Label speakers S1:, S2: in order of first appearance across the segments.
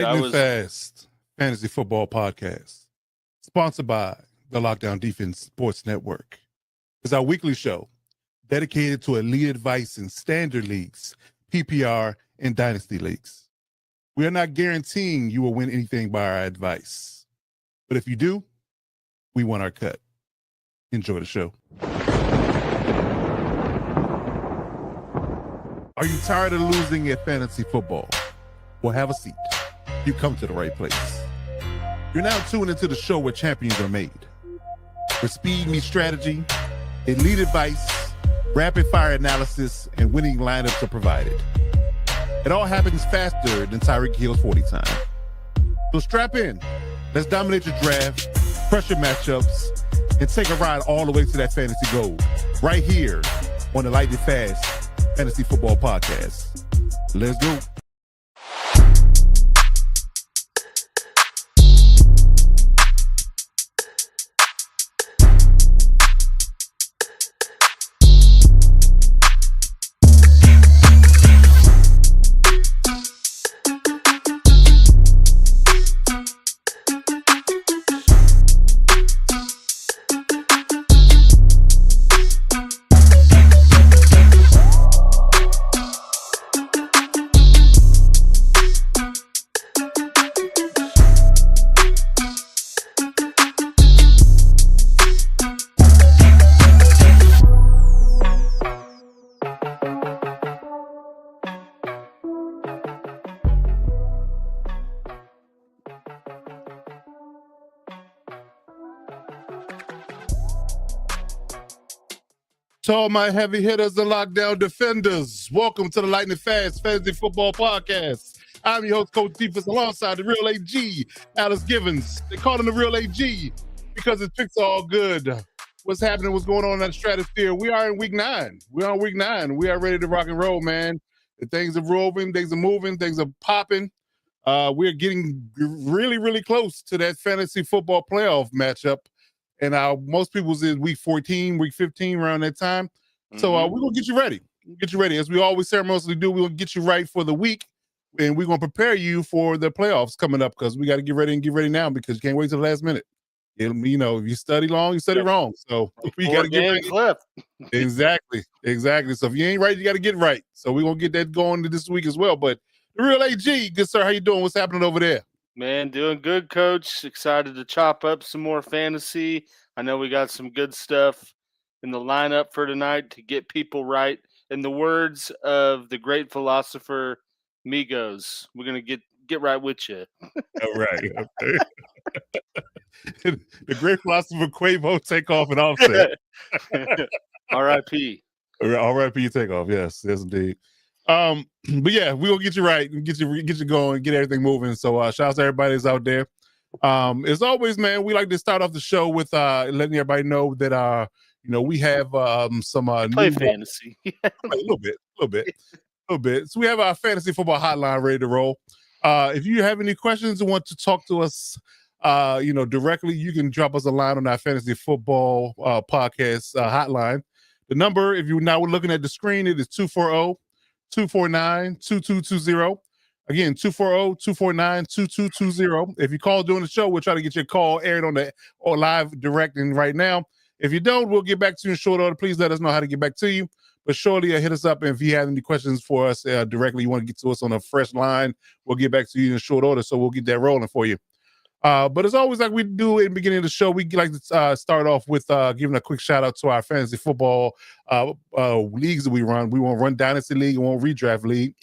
S1: Lightning Fast Fantasy Football Podcast, sponsored by the Lockdown Defense Sports Network. It's our weekly show dedicated to elite advice in standard leagues, PPR, and dynasty leagues. We are not guaranteeing you will win anything by our advice, but if you do, we want our cut. Enjoy the show. Are you tired of losing at fantasy football? Well, have a seat. You come to the right place. You're now tuned into the show where champions are made, where speed meets strategy, elite advice, rapid fire analysis, and winning lineups are provided. It all happens faster than Tyreek Hill's 40 time. So strap in. Let's dominate your draft, crush your matchups, and take a ride all the way to that fantasy goal right here on the Lightning Fast Fantasy Football Podcast. Let's go. To all my heavy hitters and lockdown defenders, welcome to the Lightning Fast Fantasy Football Podcast. I'm your host, Coach Defense, alongside the real AG, Alice Givens. They call him the real AG because his picks are all good. What's happening? What's going on in that stratosphere? We are in week 9. We're on week 9. We are ready to rock and roll, man. The things are rolling, things are moving, things are popping. We're getting really, really close to that fantasy football playoff matchup. And most people's is week 14, week 15, around that time. So we're going to get you ready. Get you ready. As we always ceremoniously do, we're going to get you right for the week. And we're going to prepare you for the playoffs coming up because we got to get ready now because you can't wait till the last minute. If you study long, you study wrong. So we got to get ready.
S2: Left.
S1: Exactly. So if you ain't right, you got to get right. So we're going to get that going this week as well. But the real AG, good sir, how you doing? What's happening over there?
S2: Man, doing good, Coach. Excited to chop up some more fantasy. I know we got some good stuff in the lineup for tonight to get people right. In the words of the great philosopher Migos, we're gonna get right with you.
S1: All right. Okay. The great philosopher Quavo, take off and Offset.
S2: R.I.P.
S1: R.I.P. Take off. Yes, indeed. But yeah, we will get you right, get you going, get everything moving. So shout out to everybody that's out there. As always, man, we like to start off the show with letting everybody know that we have some
S2: play
S1: new
S2: fantasy.
S1: a little bit. So we have our fantasy football hotline ready to roll. If you have any questions and want to talk to us directly, you can drop us a line on our fantasy football podcast hotline. The number, if you're now looking at the screen, it is 240-249-2220. Again, 240-249-2220. If you call during the show, we'll try to get your call aired on the or live directing right now. If you don't, we'll get back to you in short order. Please let us know how to get back to you. But surely hit us up. And if you have any questions for us directly, you want to get to us on a fresh line, we'll get back to you in short order. So we'll get that rolling for you. But as always, like we do in the beginning of the show, we like to start off with giving a quick shout out to our fantasy football leagues that we run. We won't run Dynasty League and won't redraft league.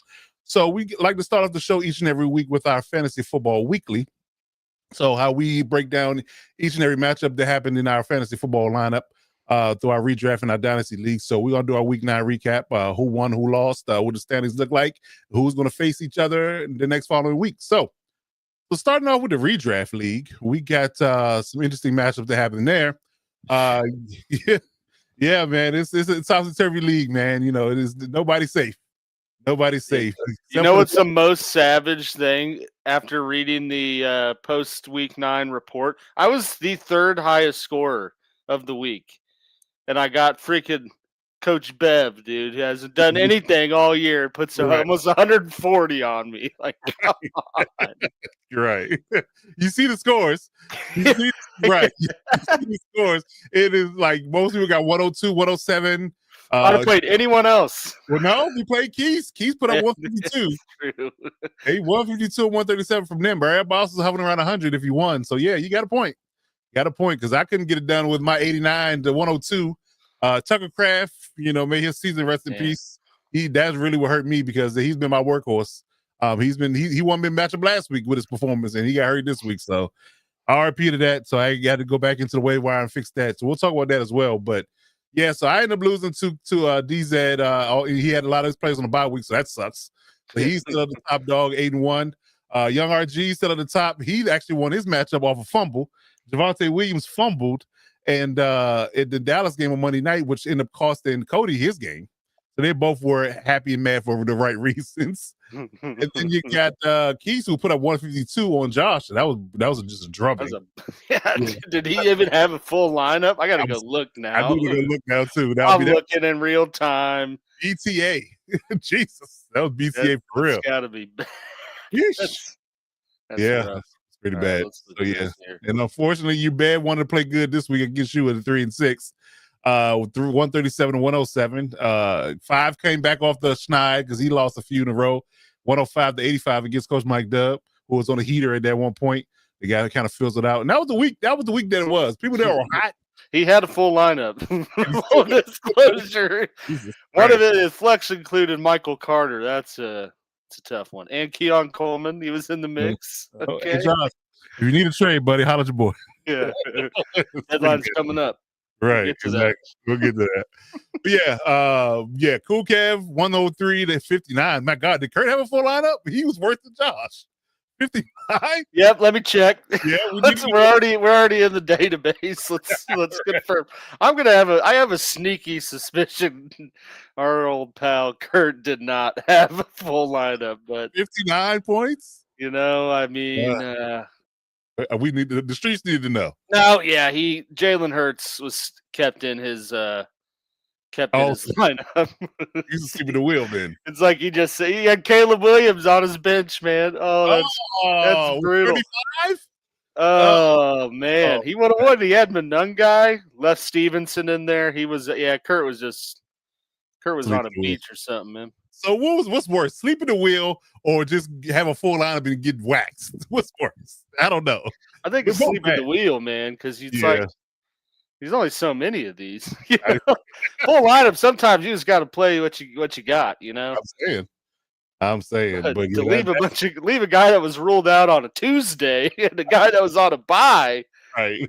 S1: So we like to start off the show each and every week with our fantasy football weekly. So how we break down each and every matchup that happened in our fantasy football lineup through our redraft and our dynasty league. So we're going to do our week 9 recap, who won, who lost, what the standings look like, who's going to face each other the next following week. So starting off with the redraft league, we got some interesting matchups that happen there. Yeah, man, it's a topsy-turvy league, man. It is nobody's safe. Nobody's safe.
S2: You know what's the most savage thing after reading the post-week 9 report? I was the 3rd highest scorer of the week, and I got freaking Coach Bev, dude, who hasn't done anything all year, puts
S1: Right.
S2: almost 140 on me. Like, come on.
S1: You're right. You see the scores. You see, right. You see the scores. It is like most people got 102, 107.
S2: I'd have played anyone else.
S1: Well, no, we played Keys. Keys put up
S2: Yeah,
S1: 152.
S2: it's true.
S1: Hey, 152 and 137 from them. But everybody else is hovering around 100 if you won. So, yeah, you got a point. Got a point because I couldn't get it done with my 89 to 102. Tucker Craft, may his season rest in peace. That's really what hurt me because he's been my workhorse. He won me matchup last week with his performance and he got hurt this week. So RP to that. So I got to go back into the waiver wire and fix that. So we'll talk about that as well. But yeah, so I ended up losing to DZ. He had a lot of his players on the bye week, so that sucks. So he's still the top dog, 8-1. Young RG still at the top. He actually won his matchup off a fumble. Javonte Williams fumbled, and in the Dallas game on Monday night, which ended up costing Cody his game. So they both were happy and mad for the right reasons. And then you got Keys who put up 152 on Josh. And that was just a drubbing.
S2: Did he even have a full lineup? I gotta go look now.
S1: I need to go look now too.
S2: I'm looking in real time.
S1: BTA. Jesus. That was BTA for real.
S2: It's gotta be
S1: that's rough. It's pretty bad. So yeah. And unfortunately, you bad wanted to play good this week against you at 3-6. Through 137 and 107. 5 came back off the schneid because he lost a few in a row. 105 to 85 against Coach Mike Dub, who was on a heater at that one point. The guy kind of fills it out. And that was the week that it was. People that were hot.
S2: He had a full lineup. Full disclosure. One of his flex included Michael Carter. It's a tough one. And Keon Coleman. He was in the mix. Okay.
S1: Hey, Josh, if you need a trade, buddy, holler at your boy.
S2: Yeah. Deadline's coming up.
S1: Right, exactly. We'll get to that. But Cool Kev 103 to 59. My God, did Kurt have a full lineup? He was worse than Josh. 59.
S2: Yep, let me check.
S1: Yeah,
S2: we're already in the database. Let's confirm. I have a sneaky suspicion our old pal Kurt did not have a full lineup, but
S1: 59 points.
S2: I mean.
S1: We need the streets need to know.
S2: No, yeah, Jalen Hurts was kept in his lineup.
S1: He's sleeping the wheel, man.
S2: It's like he had Caleb Williams on his bench, man. Oh, that's brutal. 35? Oh man, he would have won. He had Manung guy, left Stevenson in there. He was Kurt was on a beach or something, man.
S1: So what's worse, sleep in the wheel or just have a full lineup and get waxed? What's worse? I don't know.
S2: I think it's sleep in the wheel, man, because there's only so many of these. Full lineup. Sometimes you just got to play what you got.
S1: I'm saying, but
S2: to leave a guy that was ruled out on a Tuesday and a guy that was on a bye.
S1: Right.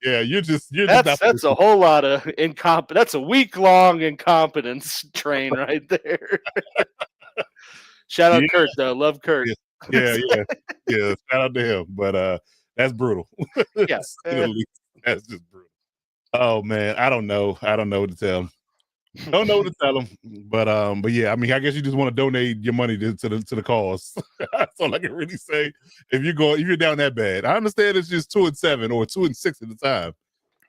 S1: Yeah,
S2: that's a whole lot of incompetence. That's a week-long incompetence train right there. Shout out Kurt though. Love Kurt.
S1: Yeah. Shout out to him. But that's brutal.
S2: Yes.
S1: That's just brutal. Oh man, I don't know what to tell him. Don't know what to tell him. But yeah, I mean, I guess you just want to donate your money to the cause. That's all I can really say. If you're down that bad, I understand it's just 2-7 or 2-6 at the time.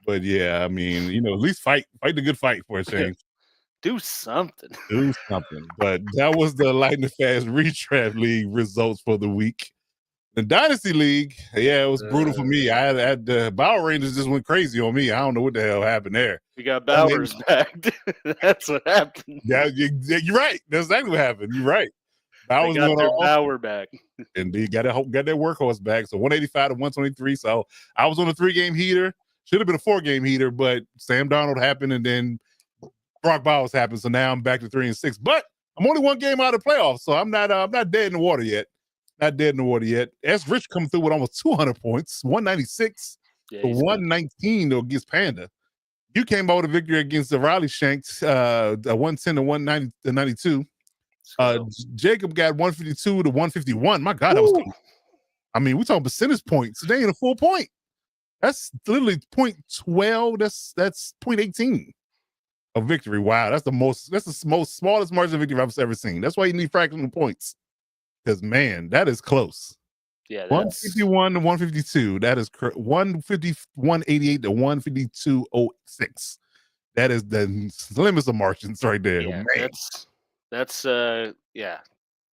S1: But yeah, I mean, at least fight the good fight for a change.
S2: Do something.
S1: But that was the Lightning Fast Retrap League results for the week. The Dynasty League, it was brutal for me. I had the Power Rangers just went crazy on me. I don't know what the hell happened there.
S2: We got Bowers back. That's what happened.
S1: Yeah, you're right. That's exactly what happened. You're right.
S2: Bowers got their Bauer back.
S1: Indeed, got their workhorse back. So 185 to 123. So I was on a 3-game heater. Should have been a 4-game heater, but Sam Darnold happened, and then Brock Bowers happened. So now I'm back to 3-6. But I'm only 1 game out of the playoffs, so I'm not dead in the water yet. Not dead in the water yet. S. Rich coming through with almost 200 points, 196 to 119 against Panda. You came out with a victory against the Riley Shanks, 110 to 190 to 92. Jacob got 152 to 151. My God, that was cool. I mean, we're talking percentage points. They ain't a full point. That's literally 0.12. That's 0.18 of victory. Wow, that's the most smallest margin of victory I've ever seen. That's why you need fractional points. Because man, that is close.
S2: Yeah,
S1: 151 to 152. That is 188 to 152.06. That is the slimmest of margins right there,
S2: Yeah,
S1: man.
S2: that's yeah,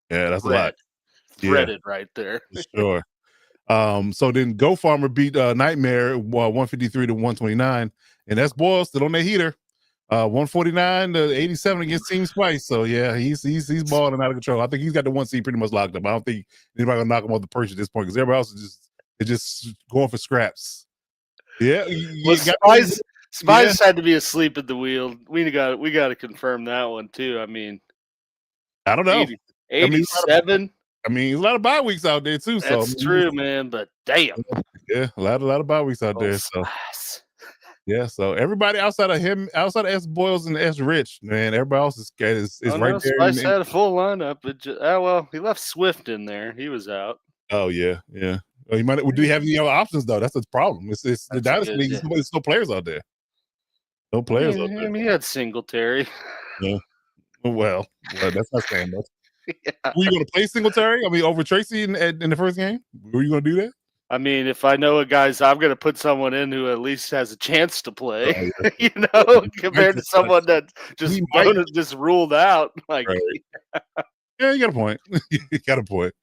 S1: Yeah, that's a lot.
S2: thread
S1: Yeah,
S2: threaded right there.
S1: for sure. So then Go Farmer beat Nightmare 153 to 129, and that's Boyle still on the heater. 149 to 87 against Team Spice. So yeah, he's balling out of control. I think he's got the 1 seed pretty much locked up. I don't think anybody gonna knock him off the perch at this point because everybody else is just going for scraps. Yeah,
S2: Well,
S1: you got yeah.
S2: Spice had to be asleep at the wheel. We got to confirm that one too. I mean,
S1: I don't know.
S2: 80,
S1: I mean,
S2: 87.
S1: there's a lot of bye weeks out there too. So I
S2: That's
S1: mean,
S2: true, man. But damn,
S1: yeah, a lot of bye weeks out
S2: oh,
S1: there. So
S2: Spice.
S1: yeah, so everybody outside of him, outside of S Boyles and S Rich, man, everybody else is
S2: Oh
S1: right
S2: no,
S1: there.
S2: Spice had a full lineup. Well, he left Swift in there. He was out.
S1: Oh yeah, yeah. Well, do you have any other options though? That's the problem. It's the
S2: That's a
S1: dynasty
S2: good.
S1: league. There's no players out there. No
S2: I
S1: players out
S2: mean,
S1: there.
S2: he had Singletary.
S1: Yeah. Well, that's not saying much.
S2: Yeah.
S1: Were you going to play Singletary? I mean, over Tracy in the first game? Were you going to do that?
S2: I mean, if I know a guy's, I'm going to put someone in who at least has a chance to play,
S1: Oh, yeah.
S2: you
S1: Well,
S2: know,
S1: he might
S2: compared to
S1: just
S2: someone that
S1: he might
S2: just ruled out. Like,
S1: right. Yeah, you got a point. You got a point.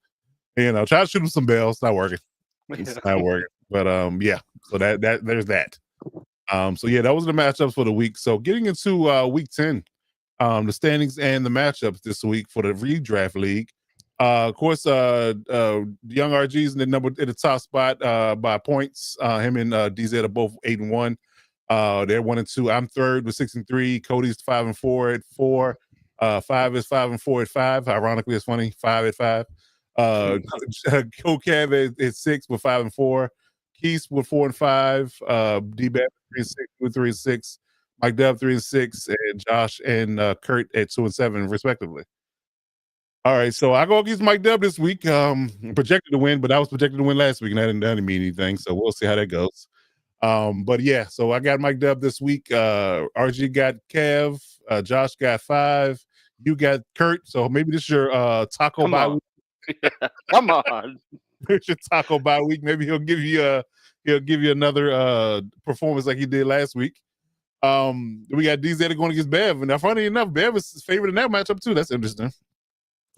S1: You know, try to shoot him some bells. It's not working. It's not working. But yeah. So that there's that. So yeah, that was the matchups for the week. So getting into week 10, the standings and the matchups this week for the redraft league. Of course, Young RG's in the top spot by points. Him and DZ are both 8-1. They're 1-2. I'm third with 6-3. Cody's 5-4 at 4. 5 is 5-4 at 5. Ironically, it's funny. 5 at 5. Go Cav at 6 with 5-4. Keith with 4-5. D-Bat 3-6 with 3-6. Mike Dub 3-6, and Josh and Kurt at 2-7, respectively. All right, so I go against Mike Dub this week. Projected to win, but I was projected to win last week, and that didn't mean anything. So we'll see how that goes. But yeah, so I got Mike Dub this week. RG got Kev. Josh got 5. You got Kurt. So maybe this is your taco bye week.
S2: Yeah, come on.
S1: It's your taco bye week. Maybe he'll give you another performance like he did last week. We got DZ going against Bev, and now funny enough, Bev is favored in that matchup too. That's interesting.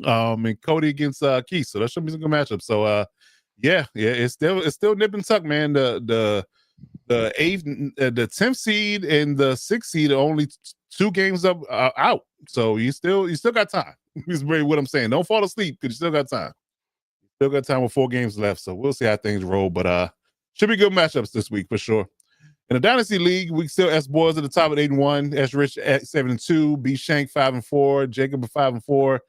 S1: And Cody against Keith, so that should be some good matchup. So yeah, it's still nip and tuck, man. The 8th, the 10th seed and the 6th seed are only 2 games up out. So you still got time. Is really what I'm saying. Don't fall asleep because you still got time. Still got time with 4 games left. So we'll see how things roll. But should be good matchups this week for sure. In the Dynasty League, we still S Boys at the top at 8-1, S Rich at 7-2, B Shank 5-4, Jacob at 5-4,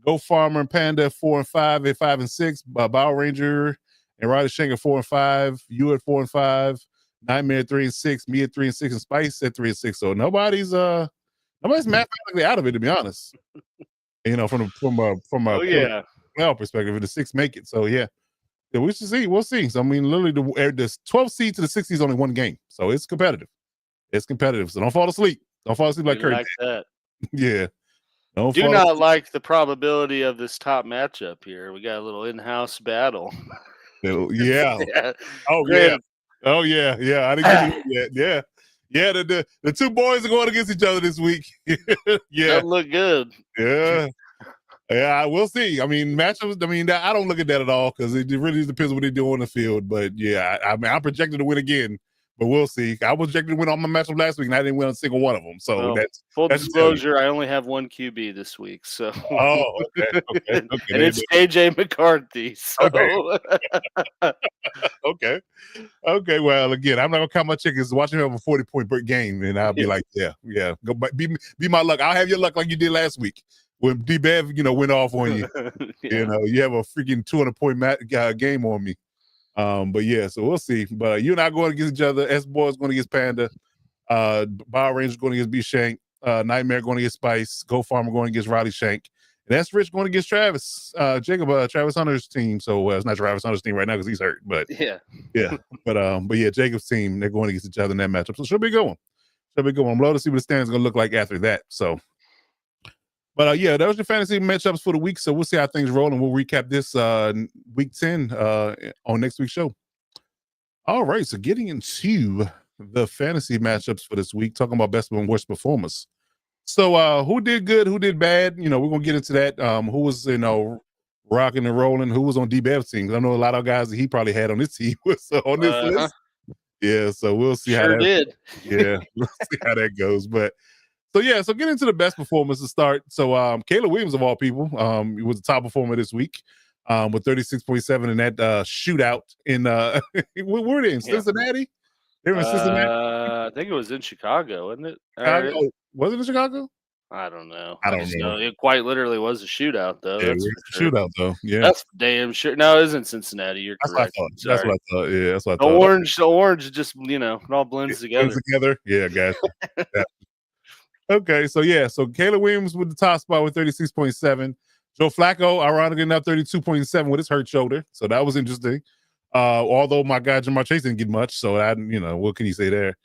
S1: Go Farmer and Panda 4-5 at 5-6, Bow Ranger and Ryder Shank at 4-5, you at 4-5, Nightmare at 3-6, me at 3-6, and Spice at 3-6. So nobody's mathematically out of it, to be honest. You know, from a playoff perspective, the 6 make it. So yeah. Yeah, we should see. We'll see. So I mean, literally, the 12th seed to the 6th seed is only 1 game, so it's competitive. It's competitive. So don't fall asleep. Don't fall asleep like Kurt.
S2: Like that.
S1: Yeah. Don't
S2: Do
S1: fall
S2: not
S1: asleep.
S2: like the probability of this top matchup here. We got a little in-house battle.
S1: Yeah.
S2: Yeah.
S1: Oh
S2: Granted,
S1: yeah. Oh yeah. Yeah. I didn't get it yet. Yeah. Yeah. The 2 boys are going against each other this week. Yeah.
S2: doesn't look good.
S1: Yeah. Yeah, we'll see. I mean, matchups. I mean, I don't look at that at all because it really depends what they do on the field. But yeah, I mean, I'm projected to win again, but we'll see. I was projected to win all my matchups last week, and I didn't win a single one of them. So
S2: Well,
S1: that's
S2: full
S1: that's
S2: disclosure. I only have 1 QB this week, so
S1: oh, okay.
S2: and it's JJ McCarthy. So
S1: Okay. Well, again, I'm not gonna count my chickens. Watching him have a 40-point game, and I'll be like, yeah. Go be my luck. I'll have your luck like you did last week when D Bev, went off on you.
S2: Yeah.
S1: You have a freaking 200-point game on me. But yeah, so we'll see. But you and I going against each other. S Boys going against Panda. Power Rangers going against B Shank. Nightmare going against Spice. Go Farmer going against Riley Shank. And that's Rich going against Travis. Jacob, Travis Hunter's team. So it's not Travis Hunter's team right now because he's hurt. But
S2: Yeah.
S1: But yeah, Jacob's team, they're going against each other in that matchup. So it should be a good one. I'm love to see what the standings going to look like after that. So, but yeah, that was your fantasy matchups for the week. So we'll see how things roll, and we'll recap this week 10 on next week's show. All right, so getting into the fantasy matchups for this week, talking about best and worst performers. So who did good, who did bad? We're gonna get into that. Who was, rocking and rolling, who was on D-Bev's team. I know a lot of guys that he probably had on his team was on this
S2: Uh-huh.
S1: list. Yeah, so we'll see how
S2: Sure
S1: that
S2: did.
S1: yeah, we'll see how that goes. So get into the best performance to start. So Caleb Williams of all people, he was the top performer this week. With 36.7 in that shootout in where were they in
S2: Yeah.
S1: Cincinnati? They were in Cincinnati,
S2: I think it was in Chicago, wasn't it?
S1: Chicago. Oh, was it in Chicago?
S2: I don't know.
S1: I
S2: I
S1: don't
S2: just
S1: remember.
S2: know it quite literally was a shootout, though.
S1: Yeah,
S2: That's
S1: we're
S2: for
S1: in
S2: sure.
S1: the shootout though. Yeah,
S2: That's damn sure. No, it isn't Cincinnati. You're
S1: that's what I
S2: correct.
S1: thought. That's
S2: Sorry.
S1: what I thought. Yeah, that's what I
S2: The
S1: thought.
S2: orange just, it all blends
S1: Blends
S2: together.
S1: together. Yeah, guys. Okay, so Caleb Williams with the top spot with 36.7. Joe Flacco, ironically enough, 32.7 with his hurt shoulder. So that was interesting. Although my guy Jamar Chase didn't get much, so what can you say there?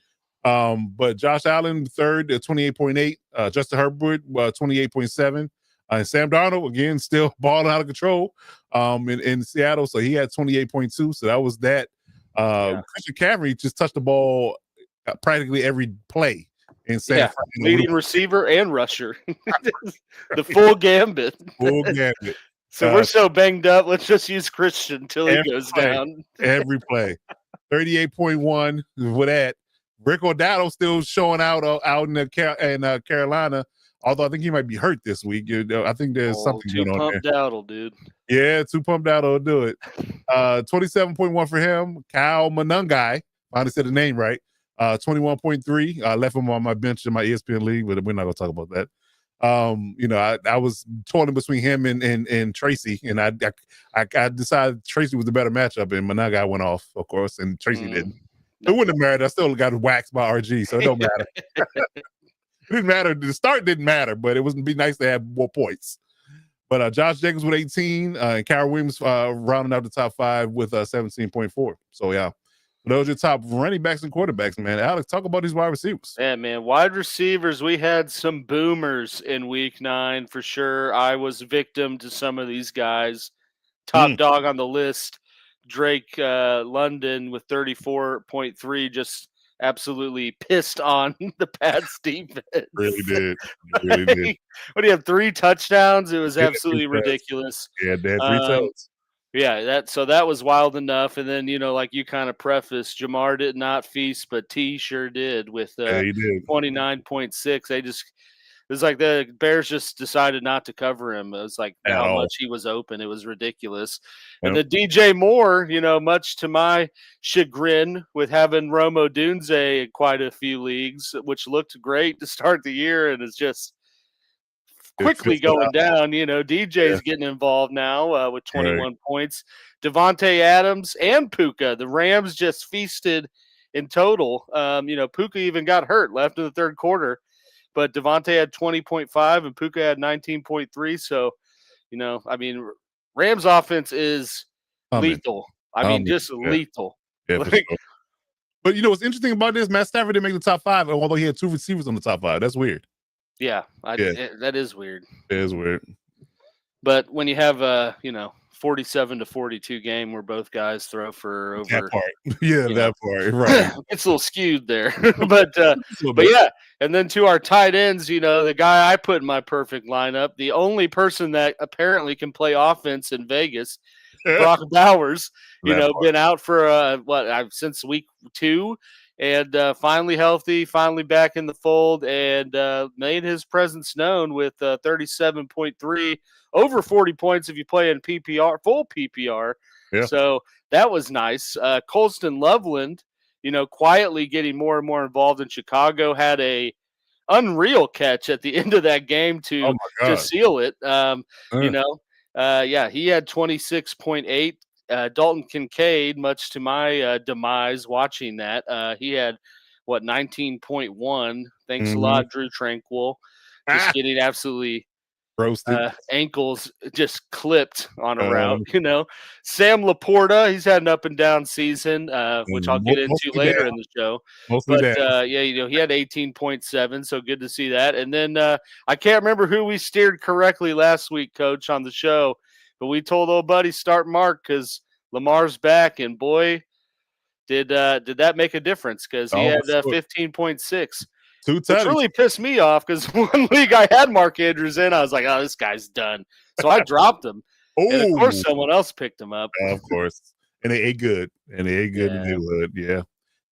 S1: But Josh Allen, third at 28.8. Justin Herbert, 28.7. And Sam Darnold, again, still balling out of control in Seattle. So he had 28.2. So that was that.
S2: Yeah.
S1: Christian McCaffrey just touched the ball practically every play in San
S2: Yeah.
S1: Fran.
S2: Leading receiver and rusher. The full gambit.
S1: Full gambit.
S2: So we're so banged up. Let's just use Christian until he
S1: Every
S2: goes
S1: play.
S2: down.
S1: Every play. 38.1 with that. Rick O'Dowd still showing out in Carolina, although I think he might be hurt this week. I think there's something
S2: Too
S1: going on there.
S2: pumped out, dude.
S1: Yeah, too pumped out will do it. 27.1 for him. Kyle Manungai, finally said the name right. 21.3. Left him on my bench in my ESPN league, but we're not gonna talk about that. I was torn between him and Tracy, and I decided Tracy was the better matchup, and Manungai went off, of course, and Tracy didn't. It wouldn't have mattered. I still got waxed by RG, so it don't matter. It didn't matter. The start didn't matter, but it would be nice to have more points. But Josh Jacobs with 18, and Kyron Williams rounding out the top 5 with 17.4. So yeah, those are your top running backs and quarterbacks, man. Alex, talk about these wide receivers.
S2: Yeah, man. Wide receivers, we had some boomers in week 9 for sure. I was victim to some of these guys. Top dog on the list, Drake London with 34.3, just absolutely pissed on the Pats defense.
S1: Really did. Really did.
S2: What do you have? 3 touchdowns? It was absolutely ridiculous.
S1: Yeah, they had 3 toes.
S2: Yeah, that was wild enough. And then, like you kind of prefaced, Jamar did not feast, but T sure did with
S1: Yeah, he did.
S2: 29.6. It was like the Bears just decided not to cover him. It was like how much he was open. It was ridiculous. And the DJ Moore, much to my chagrin, with having Romo Dunze in quite a few leagues, which looked great to start the year, and is just quickly going down. DJ's getting involved now with 21 points. Devontae Adams and Puka. The Rams just feasted in total. Puka even got hurt, left in the third quarter. But Devontae had 20.5 and Puka had 19.3. So, Rams offense is lethal. Just lethal.
S1: Yeah, for sure. But what's interesting about this? Matt Stafford didn't make the top 5, although he had 2 receivers on the top 5. That's weird.
S2: Yeah, that is weird.
S1: It is weird.
S2: But when you have 47-42 game where both guys throw for over
S1: that part, that part, right?
S2: It's a little skewed there, but yeah. And then to our tight ends, the guy I put in my perfect lineup, the only person that apparently can play offense in Vegas, Brock Bowers. Been out for since week 2. And finally healthy, finally back in the fold, and made his presence known with 37.3, over 40 points if you play in PPR, full PPR.
S1: Yeah.
S2: So that was nice. Colston Loveland, quietly getting more and more involved in Chicago, had a unreal catch at the end of that game to seal it. He had 26.8. Dalton Kincaid, much to my demise watching that, he had 19.1. Thanks a lot, Drew Tranquil. Just getting absolutely
S1: roasted,
S2: ankles just clipped on a route. Sam Laporta, he's had an up and down season, which I'll get into later in the show. But he had 18.7, so good to see that. And then I can't remember who we steered correctly last week, Coach, on the show. But we told old buddy start Mark because Lamar's back, and boy, Did that make a difference? Because he
S1: Oh,
S2: had
S1: for sure.
S2: 15.6,
S1: 2
S2: which
S1: tutties.
S2: really pissed me off. Because one league I had Mark Andrews in, I was like, oh, this guy's done. So I dropped him, and of course
S1: Oh,
S2: someone else picked him up.
S1: of course. And they ate good. And they ate good in the
S2: Yeah,
S1: neighborhood. Yeah.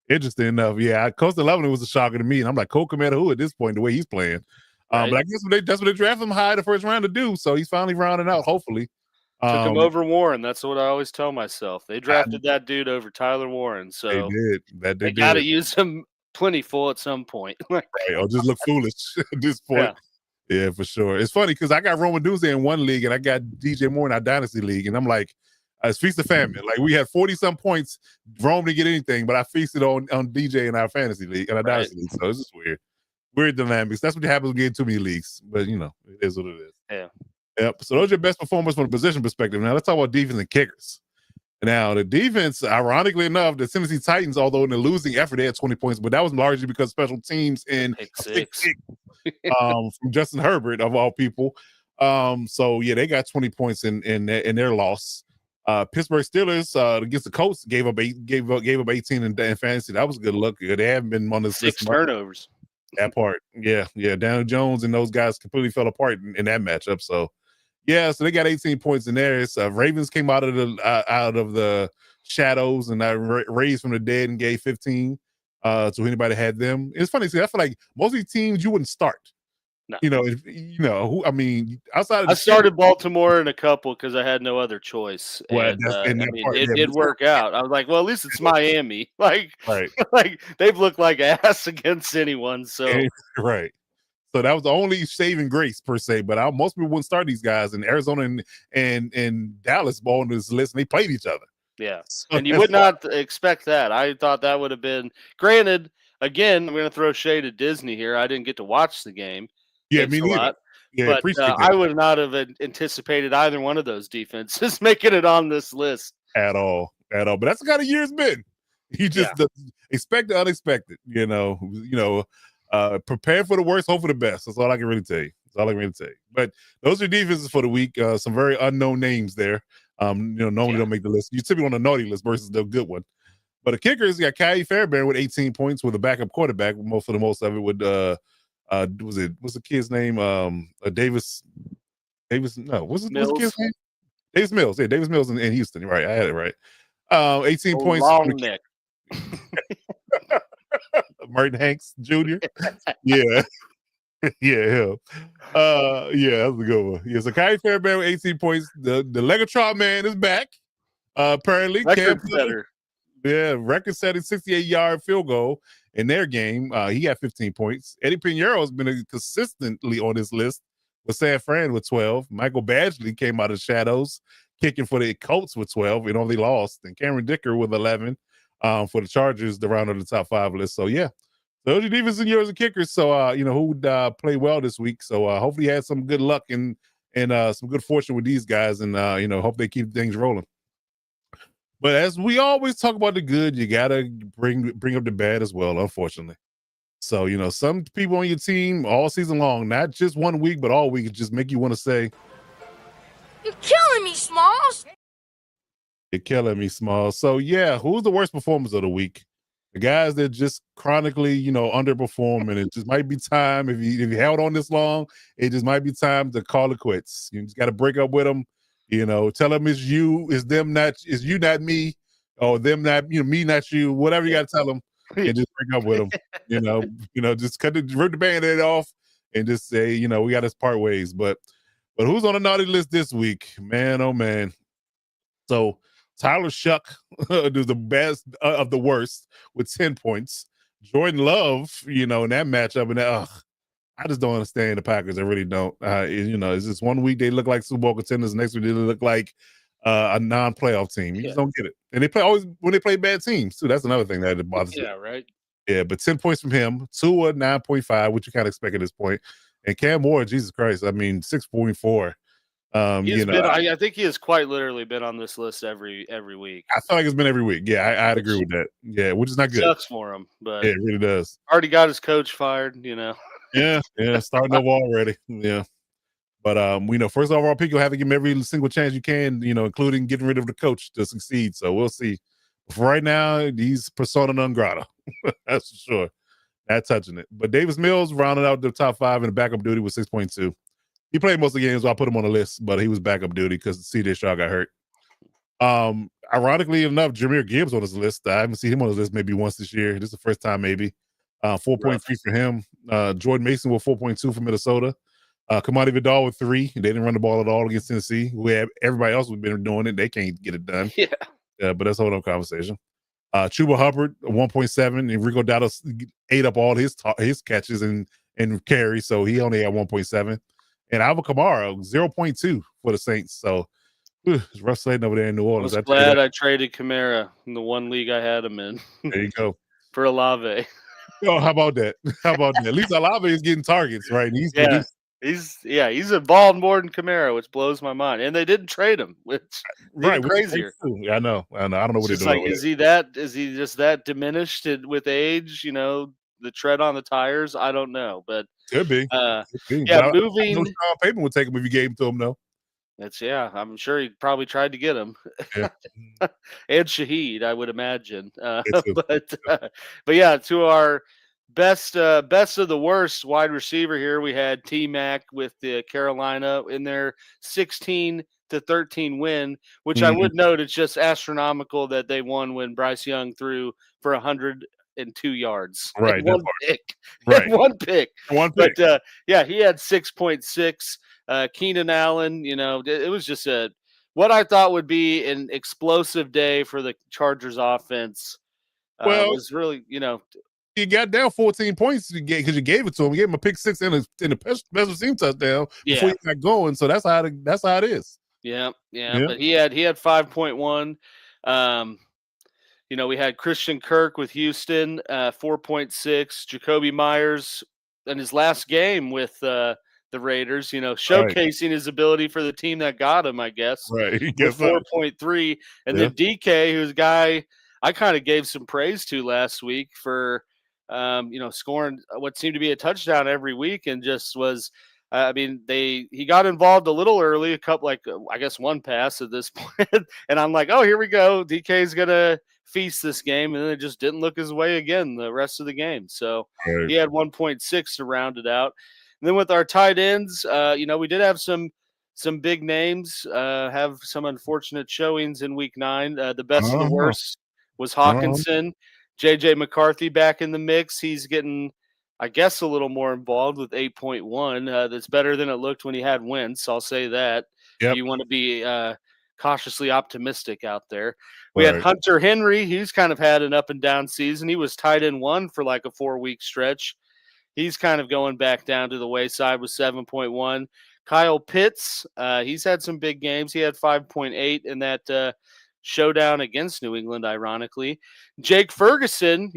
S1: Interesting enough. Yeah. Coastal 11 was a shocker to me. And I'm like, Cole Commander, who at this point, the way he's playing.
S2: right.
S1: But I guess that's what they drafted him high the first round to do. So he's finally rounding out, hopefully.
S2: Took him
S1: Um,
S2: over Warren. That's what I always tell myself. They
S1: I,
S2: drafted that dude over Tyler Warren,
S1: they
S2: so
S1: did. That they
S2: they got
S1: did.
S2: to use him plentiful at some point. Like,
S1: Right. Or just look foolish at this point.
S2: yeah,
S1: Yeah, for sure. It's funny because I got Roman Doomsday in one league and I got DJ Moore in our dynasty league, and I'm like, it's feast of famine. Like we had 40 some points. Rome didn't get anything, but I feasted on DJ in our fantasy league and our
S2: right.
S1: dynasty league. So it's just weird. Weird dynamics. That's what happens when you get too many leagues. But it is what it is.
S2: Yeah.
S1: Yep. So those are your best performers from a position perspective. Now let's talk about defense and kickers. Now the defense, ironically enough, the Tennessee Titans, although in the losing effort, they had 20 points, but that was largely because special teams and
S2: Pick
S1: a pick
S2: six.
S1: six from Justin Herbert of all people. So yeah, they got 20 points in their loss. Pittsburgh Steelers against the Colts gave up 18 in fantasy. That was good luck. They haven't been on this
S2: 6
S1: list.
S2: turnovers.
S1: That part, yeah. Daniel Jones and those guys completely fell apart in that matchup. So yeah, so they got 18 points in there. Ravens came out of the shadows and raised from the dead and gave 15 to anybody had them. It's funny, see, I feel like most of these teams you wouldn't start.
S2: No.
S1: Outside of
S2: I started Baltimore in a couple because I had no other choice,
S1: well,
S2: and
S1: that's in that part,
S2: it
S1: yeah,
S2: did
S1: but
S2: work out. I was like, well, at least it's Miami. Like,
S1: right.
S2: like they've looked like ass against anyone. So
S1: Right. So that was the only saving grace per se. But most people wouldn't start these guys in Arizona and Dallas ball on this list, and they played each other.
S2: yeah,
S1: So
S2: and you
S1: that's
S2: would not expect that. I thought that would have been granted. Again, I'm going to throw shade at Disney here. I didn't get to watch the game.
S1: yeah,
S2: Thanks
S1: me
S2: a
S1: neither.
S2: lot.
S1: Yeah,
S2: But
S1: appreciate that
S2: I would not have anticipated either one of those defenses making it on this list.
S1: at all. But that's the kind of year it's been. You just expect the unexpected. Prepare for the worst, hope for the best. That's all I can really tell you. But those are defenses for the week. Some very unknown names there. Normally don't make the list. You typically on the naughty list versus the good one. But the kickers, you got Kyrie Fairbairn with 18 points with a backup quarterback. Most of it with what's the kid's name? Davis. No, what's the kid's name? Davis Mills. Yeah, Davis Mills in Houston. Right, I had it right. 18 points.
S2: Long neck.
S1: Merton Hanks Jr. Yeah. Yeah. That was a good one. Yeah, so Kyrie Fairbairn with 18 points. The Legatron man is back. Apparently.
S2: Record setter.
S1: Yeah, record-setting 68-yard field goal in their game. He got 15 points. Eddie Pinheiro has been consistently on this list with San Fran with 12. Michael Badgley came out of the shadows, kicking for the Colts with 12 and only lost. And Cameron Dicker with 11 for the Chargers, the round of the top 5 list. So, yeah, those are defense and yours and kickers. So, who would play well this week. So, hopefully you had some good luck and some good fortune with these guys and, hope they keep things rolling. But as we always talk about the good, you gotta bring up the bad as well, unfortunately. So, some people on your team all season long, not just 1 week, but all week, just make you want to say,
S3: "You're killing me, Smalls."
S1: You're killing me, Small. So, yeah, who's the worst performers of the week? The guys that just chronically, underperform, and it just might be time if you held on this long, it just might be time to call it quits. You just got to break up with them. Tell them it's you, it's them, it's you, not me, or them, not me, not you. Whatever you got to tell them, and just break up with them. Just rip the band-aid off and just say, we got to part ways. But who's on the naughty list this week? Man, oh man. So Tyler Shuck is the best of the worst with 10 points. Jordan Love, in that matchup, and I just don't understand the Packers. I really don't. It's just 1 week they look like Super Bowl contenders, next week they look like a non-playoff team. You just don't get it. And they play always when they play bad teams too. That's another thing that bothers me.
S2: Yeah, right.
S1: Yeah, but 10 points from him, Tua 9.5, which you kind of expect at this point, and Cam Moore, Jesus Christ, 6.4.
S2: I think he has quite literally been on this list every week.
S1: I feel like it's been every week. Yeah, I'd agree with that. Yeah, which is not good.
S2: Sucks for him, but
S1: yeah, it really does.
S2: Already got his coach fired.
S1: Yeah, starting over already. Yeah. But first overall pick, you'll have to give him every single chance you can, including getting rid of the coach to succeed. So we'll see. For right now, he's persona non grata. That's for sure. Not touching it. But Davis Mills rounded out the top 5 in the backup duty with 6.2. He played most of the games, so I put him on the list, but he was backup duty because CJ Shaw got hurt. Ironically enough, Jameer Gibbs on his list. I haven't seen him on his list maybe once this year. This is the first time, maybe. 4.3 for him. Jordan Mason with 4.2 for Minnesota. Kamani Vidal with 3. They didn't run the ball at all against Tennessee. Everybody else has been doing it. They can't get it done.
S2: Yeah.
S1: But that's a whole other conversation. Chuba Hubbard 1.7, and Rico Dowdle ate up all his catches and carries, so he only had 1.7. And Alvin Kamara 0.2 for the Saints. So it's rough sledding over there in New
S2: I
S1: Orleans.
S2: was glad I traded Kamara in the one league I had him in.
S1: There you go.
S2: For Olave.
S1: Oh, how about that? How about that? At least Olave is getting targets, right? And
S2: he's involved more than Kamara, which blows my mind. And they didn't trade him, which
S1: right
S2: crazier.
S1: Yeah, I know. I don't know what
S2: it's
S1: they're
S2: doing.
S1: doing.
S2: Is he just that diminished with age? You know, the tread on the tires. I don't know, but
S1: could be.
S2: Yeah,
S1: moving. I know Sean Payton would take him if you gave him to him, though.
S2: I'm sure he probably tried to get him.
S1: Yeah.
S2: And Shaheed, I would imagine. But yeah, to our best of the worst wide receiver here, we had T-Mac with the Carolina in their 16-13 win, which I would note it's just astronomical that they won when Bryce Young threw for 102 yards.
S1: Right.
S2: One pick.
S1: Right.
S2: One pick.
S1: But
S2: yeah, he had 6.6. Keenan Allen, it was just what I thought would be an explosive day for the Chargers offense. Was really,
S1: he got down 14 points because you gave it to him. You gave him a pick 6 and a special team touchdown before he got going. So that's how it is.
S2: Yeah. But he had 5.1. We had Christian Kirk with Houston, 4.6. Jacoby Myers in his last game with the Raiders, showcasing his ability for the team that got him, I guess.
S1: Right.
S2: With 4.3. And then DK, who's a guy I kind of gave some praise to last week for, scoring what seemed to be a touchdown every week and just was, he got involved a little early, a couple, I guess one pass at this point. And I'm like, oh, here we go. DK's going to feast this game. And then it just didn't look his way again the rest of the game. So he had 1.6 to round it out. And then with our tight ends, we did have some big names have some unfortunate showings in week 9. The best of the worst was Hawkinson. JJ McCarthy back in the mix. He's getting, I guess, a little more involved with 8.1. That's better than it looked when he had Wentz. I'll say that.
S1: Yep.
S2: You want to be cautiously optimistic out there. We had Hunter Henry. He's kind of had an up and down season. He was tight end 1 for like a 4-week stretch. He's kind of going back down to the wayside with 7.1. Kyle Pitts, he's had some big games. He had 5.8 in that showdown against New England, ironically. Jake Ferguson,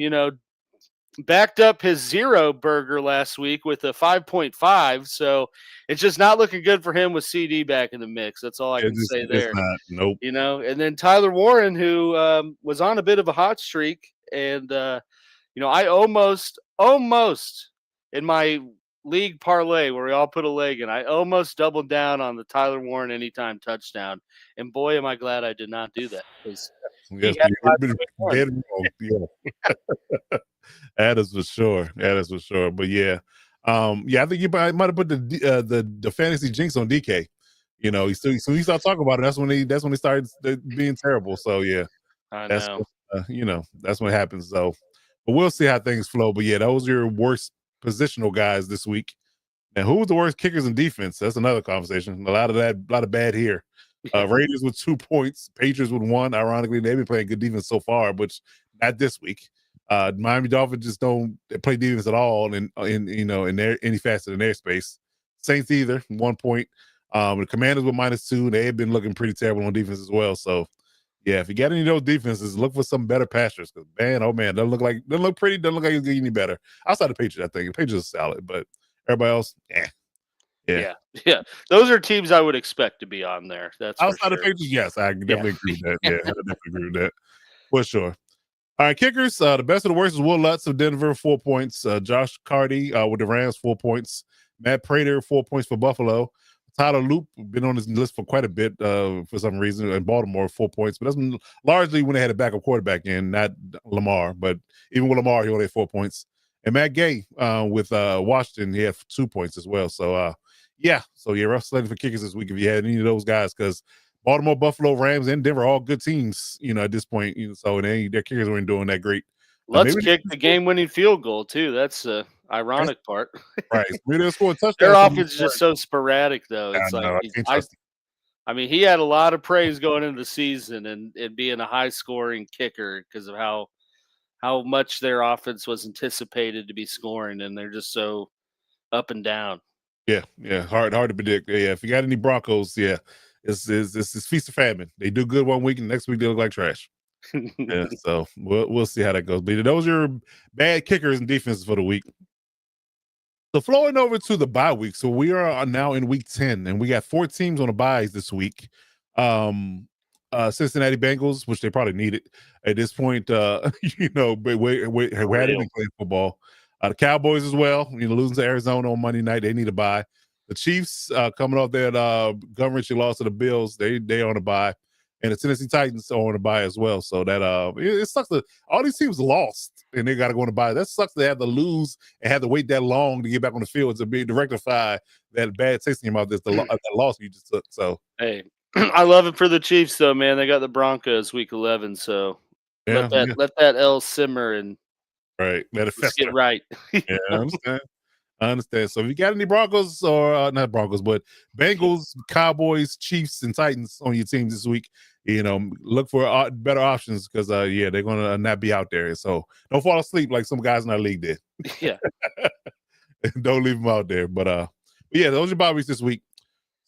S2: backed up his 0 burger last week with a 5.5. So it's just not looking good for him with CD back in the mix. That's all I can say there.
S1: Nope.
S2: And then Tyler Warren, who was on a bit of a hot streak. And, I almost in my league parlay where we all put a leg in, I almost doubled down on the Tyler Warren anytime touchdown. And boy, am I glad I did not do that.
S1: Yes, that is for sure. But yeah. I think you might have put the fantasy jinx on DK. He started talking about it. That's when he started being terrible. So yeah,
S2: I know.
S1: That's what happens. So, but we'll see how things flow. But yeah, those are your worst positional guys this week. And who was the worst kickers in defense? That's another conversation. A lot of bad here. Raiders with 2 points, Patriots with 1. Ironically, they've been playing good defense so far, but not this week. Miami Dolphins just don't play defense at all in any facet in their space. Saints either 1 point. The Commanders with -2. They have been looking pretty terrible on defense as well. So yeah, if you got any of those defenses, look for some better pastures because doesn't look like it's getting any better. Outside the Patriots, I think the Patriots are solid, but everybody else,
S2: yeah. Those are teams I would expect to be on there. That's
S1: outside the Patriots. Yes, I can definitely agree with that. Yeah, I definitely agree with that for sure. All right, kickers. The best of the worst is Will Lutz of Denver, 4 points. Josh Carty with the Rams, 4 points. Matt Prater, 4 points for Buffalo. Tyler Loop been on this list for quite a bit for some reason in Baltimore, 4 points, but that's largely when they had a backup quarterback in, not Lamar. But even with Lamar, he only had 4 points. And Matt Gay with Washington, he had 2 points as well. So rough sledding for kickers this week if you had any of those guys, because Baltimore, Buffalo, Rams, and Denver are all good teams, at this point. So their kickers weren't doing that great.
S2: Let's kick the game-winning field goal too. That's the ironic part.
S1: Right. Maybe they'll score a touchdown.
S2: Their offense is just so sporadic, though. It's
S1: I can't trust
S2: I mean, he had a lot of praise going into the season and being a high-scoring kicker because of how much their offense was anticipated to be scoring, and they're just so up and down.
S1: Yeah, hard to predict. Yeah, if you got any Broncos, it's feast or famine. They do good one week, and next week they look like trash. Yeah, so we'll see how that goes. But those are bad kickers and defenses for the week. So flowing over to the bye week. So we are now in week 10, and we got 4 teams on the byes this week. Cincinnati Bengals, which they probably needed at this point. But we hadn't played football. The Cowboys as well. Losing to Arizona on Monday night, they need a bye. The Chiefs coming off that gut-wrenching loss to the Bills, they on a bye. And the Tennessee Titans are on a bye as well. So that it sucks that all these teams lost and they got to go on a bye. That sucks to have to lose and have to wait that long to get back on the field to rectify that bad taste in your mouth. That's that loss you just took. So
S2: hey, I love it for the Chiefs though, man. They got the Broncos week 11, so let that L simmer and
S1: let it fester.
S2: Get right.
S1: Yeah, I understand. So if you got any Broncos or not Broncos, but Bengals, Cowboys, Chiefs, and Titans on your team this week, look for better options because they're gonna not be out there. So don't fall asleep like some guys in our league did.
S2: Yeah,
S1: don't leave them out there. But those are your bye weeks this week.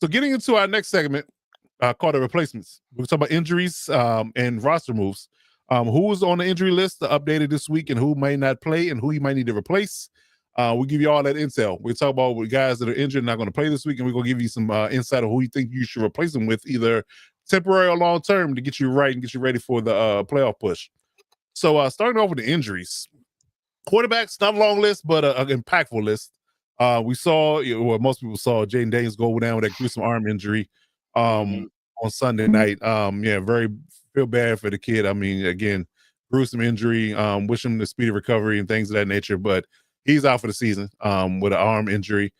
S1: So getting into our next segment, called the replacements. We're talking about injuries and roster moves. Who's on the injury list updated this week, and who may not play, and who you might need to replace. We'll give you all that intel. We'll talk about guys that are injured and not going to play this week, and we're going to give you some insight on who you think you should replace them with, either temporary or long term, to get you right and get you ready for the playoff push. So starting off with the injuries. Quarterbacks, not a long list, but an impactful list. We saw, most people saw, Jaden Daniels go down with that gruesome arm injury on Sunday night. Very feel bad for the kid. I mean, again, gruesome injury. Wish him the speedy recovery and things of that nature, but he's out for the season with an arm injury.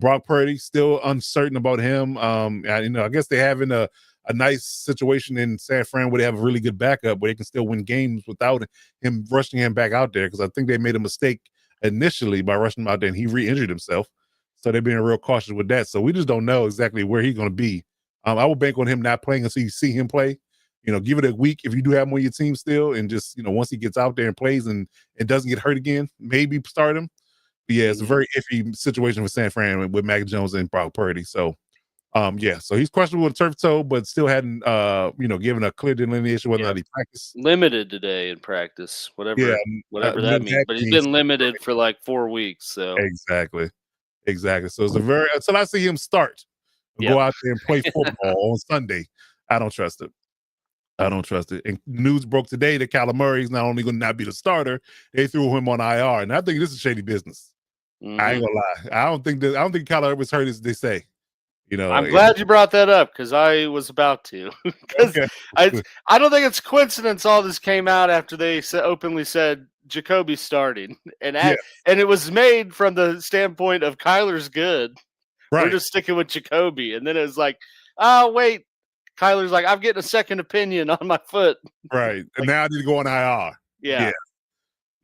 S1: Brock Purdy, still uncertain about him. I guess they're having a nice situation in San Fran where they have a really good backup where they can still win games without him rushing him back out there, because I think they made a mistake initially by rushing him out there and he re-injured himself. So they're being real cautious with that. So we just don't know exactly where he's going to be. I will bank on him not playing until you see him play. Give it a week if you do have him on your team still, and just, once he gets out there and plays and doesn't get hurt again, maybe start him. But it's a very iffy situation for San Fran with Mac Jones and Brock Purdy. So, so he's questionable with a turf toe, but still hadn't, given a clear delineation whether or not he practiced.
S2: Limited today in practice, whatever that means. But he's been limited for like 4 weeks. So
S1: exactly. So it's until I see him start, go out there and play football on Sunday, I don't trust it. And news broke today that Kyler Murray is not only going to not be the starter, they threw him on IR, and I think this is shady business. I ain't gonna lie. I don't think Kyler was hurt as they say.
S2: I'm glad you brought that up because I was about to. I don't think it's coincidence all this came out after they openly said Jacoby's starting, and it was made from the standpoint of Kyler's good. Right. We're just sticking with Jacoby, and then it was like, oh wait. Kyler's like, I'm getting a second opinion on my foot.
S1: Right. And now I need to go on IR.
S2: Yeah.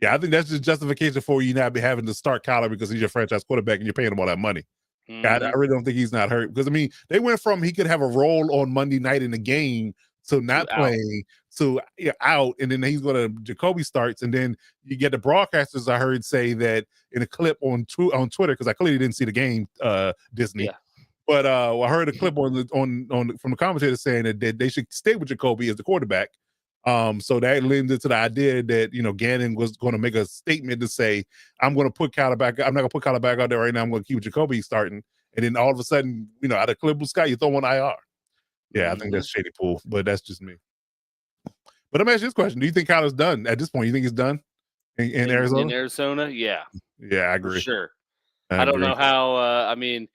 S1: I think that's just justification for you not be having to start Kyler because he's your franchise quarterback and you're paying him all that money. I really don't think he's not hurt, because, I mean, they went from he could have a role on Monday night in the game to not playing to out, and then Jacoby starts, and then you get the broadcasters, I heard, say that in a clip on Twitter, because I clearly didn't see the game, Disney. Yeah. But I heard a clip on from the commentator saying that they should stay with Jacoby as the quarterback. So that lends into the idea that Gannon was going to make a statement to say, I'm going to put Kyler back. I'm not going to put Kyler back out there right now. I'm going to keep Jacoby starting. And then all of a sudden, out of clear blue sky, you throw on IR. Yeah, I think that's shady pool, but that's just me. But let me ask you this question: do you think Kyler's done at this point? You think he's done in Arizona?
S2: In Arizona, yeah,
S1: I agree.
S2: For sure. I don't know how. I mean.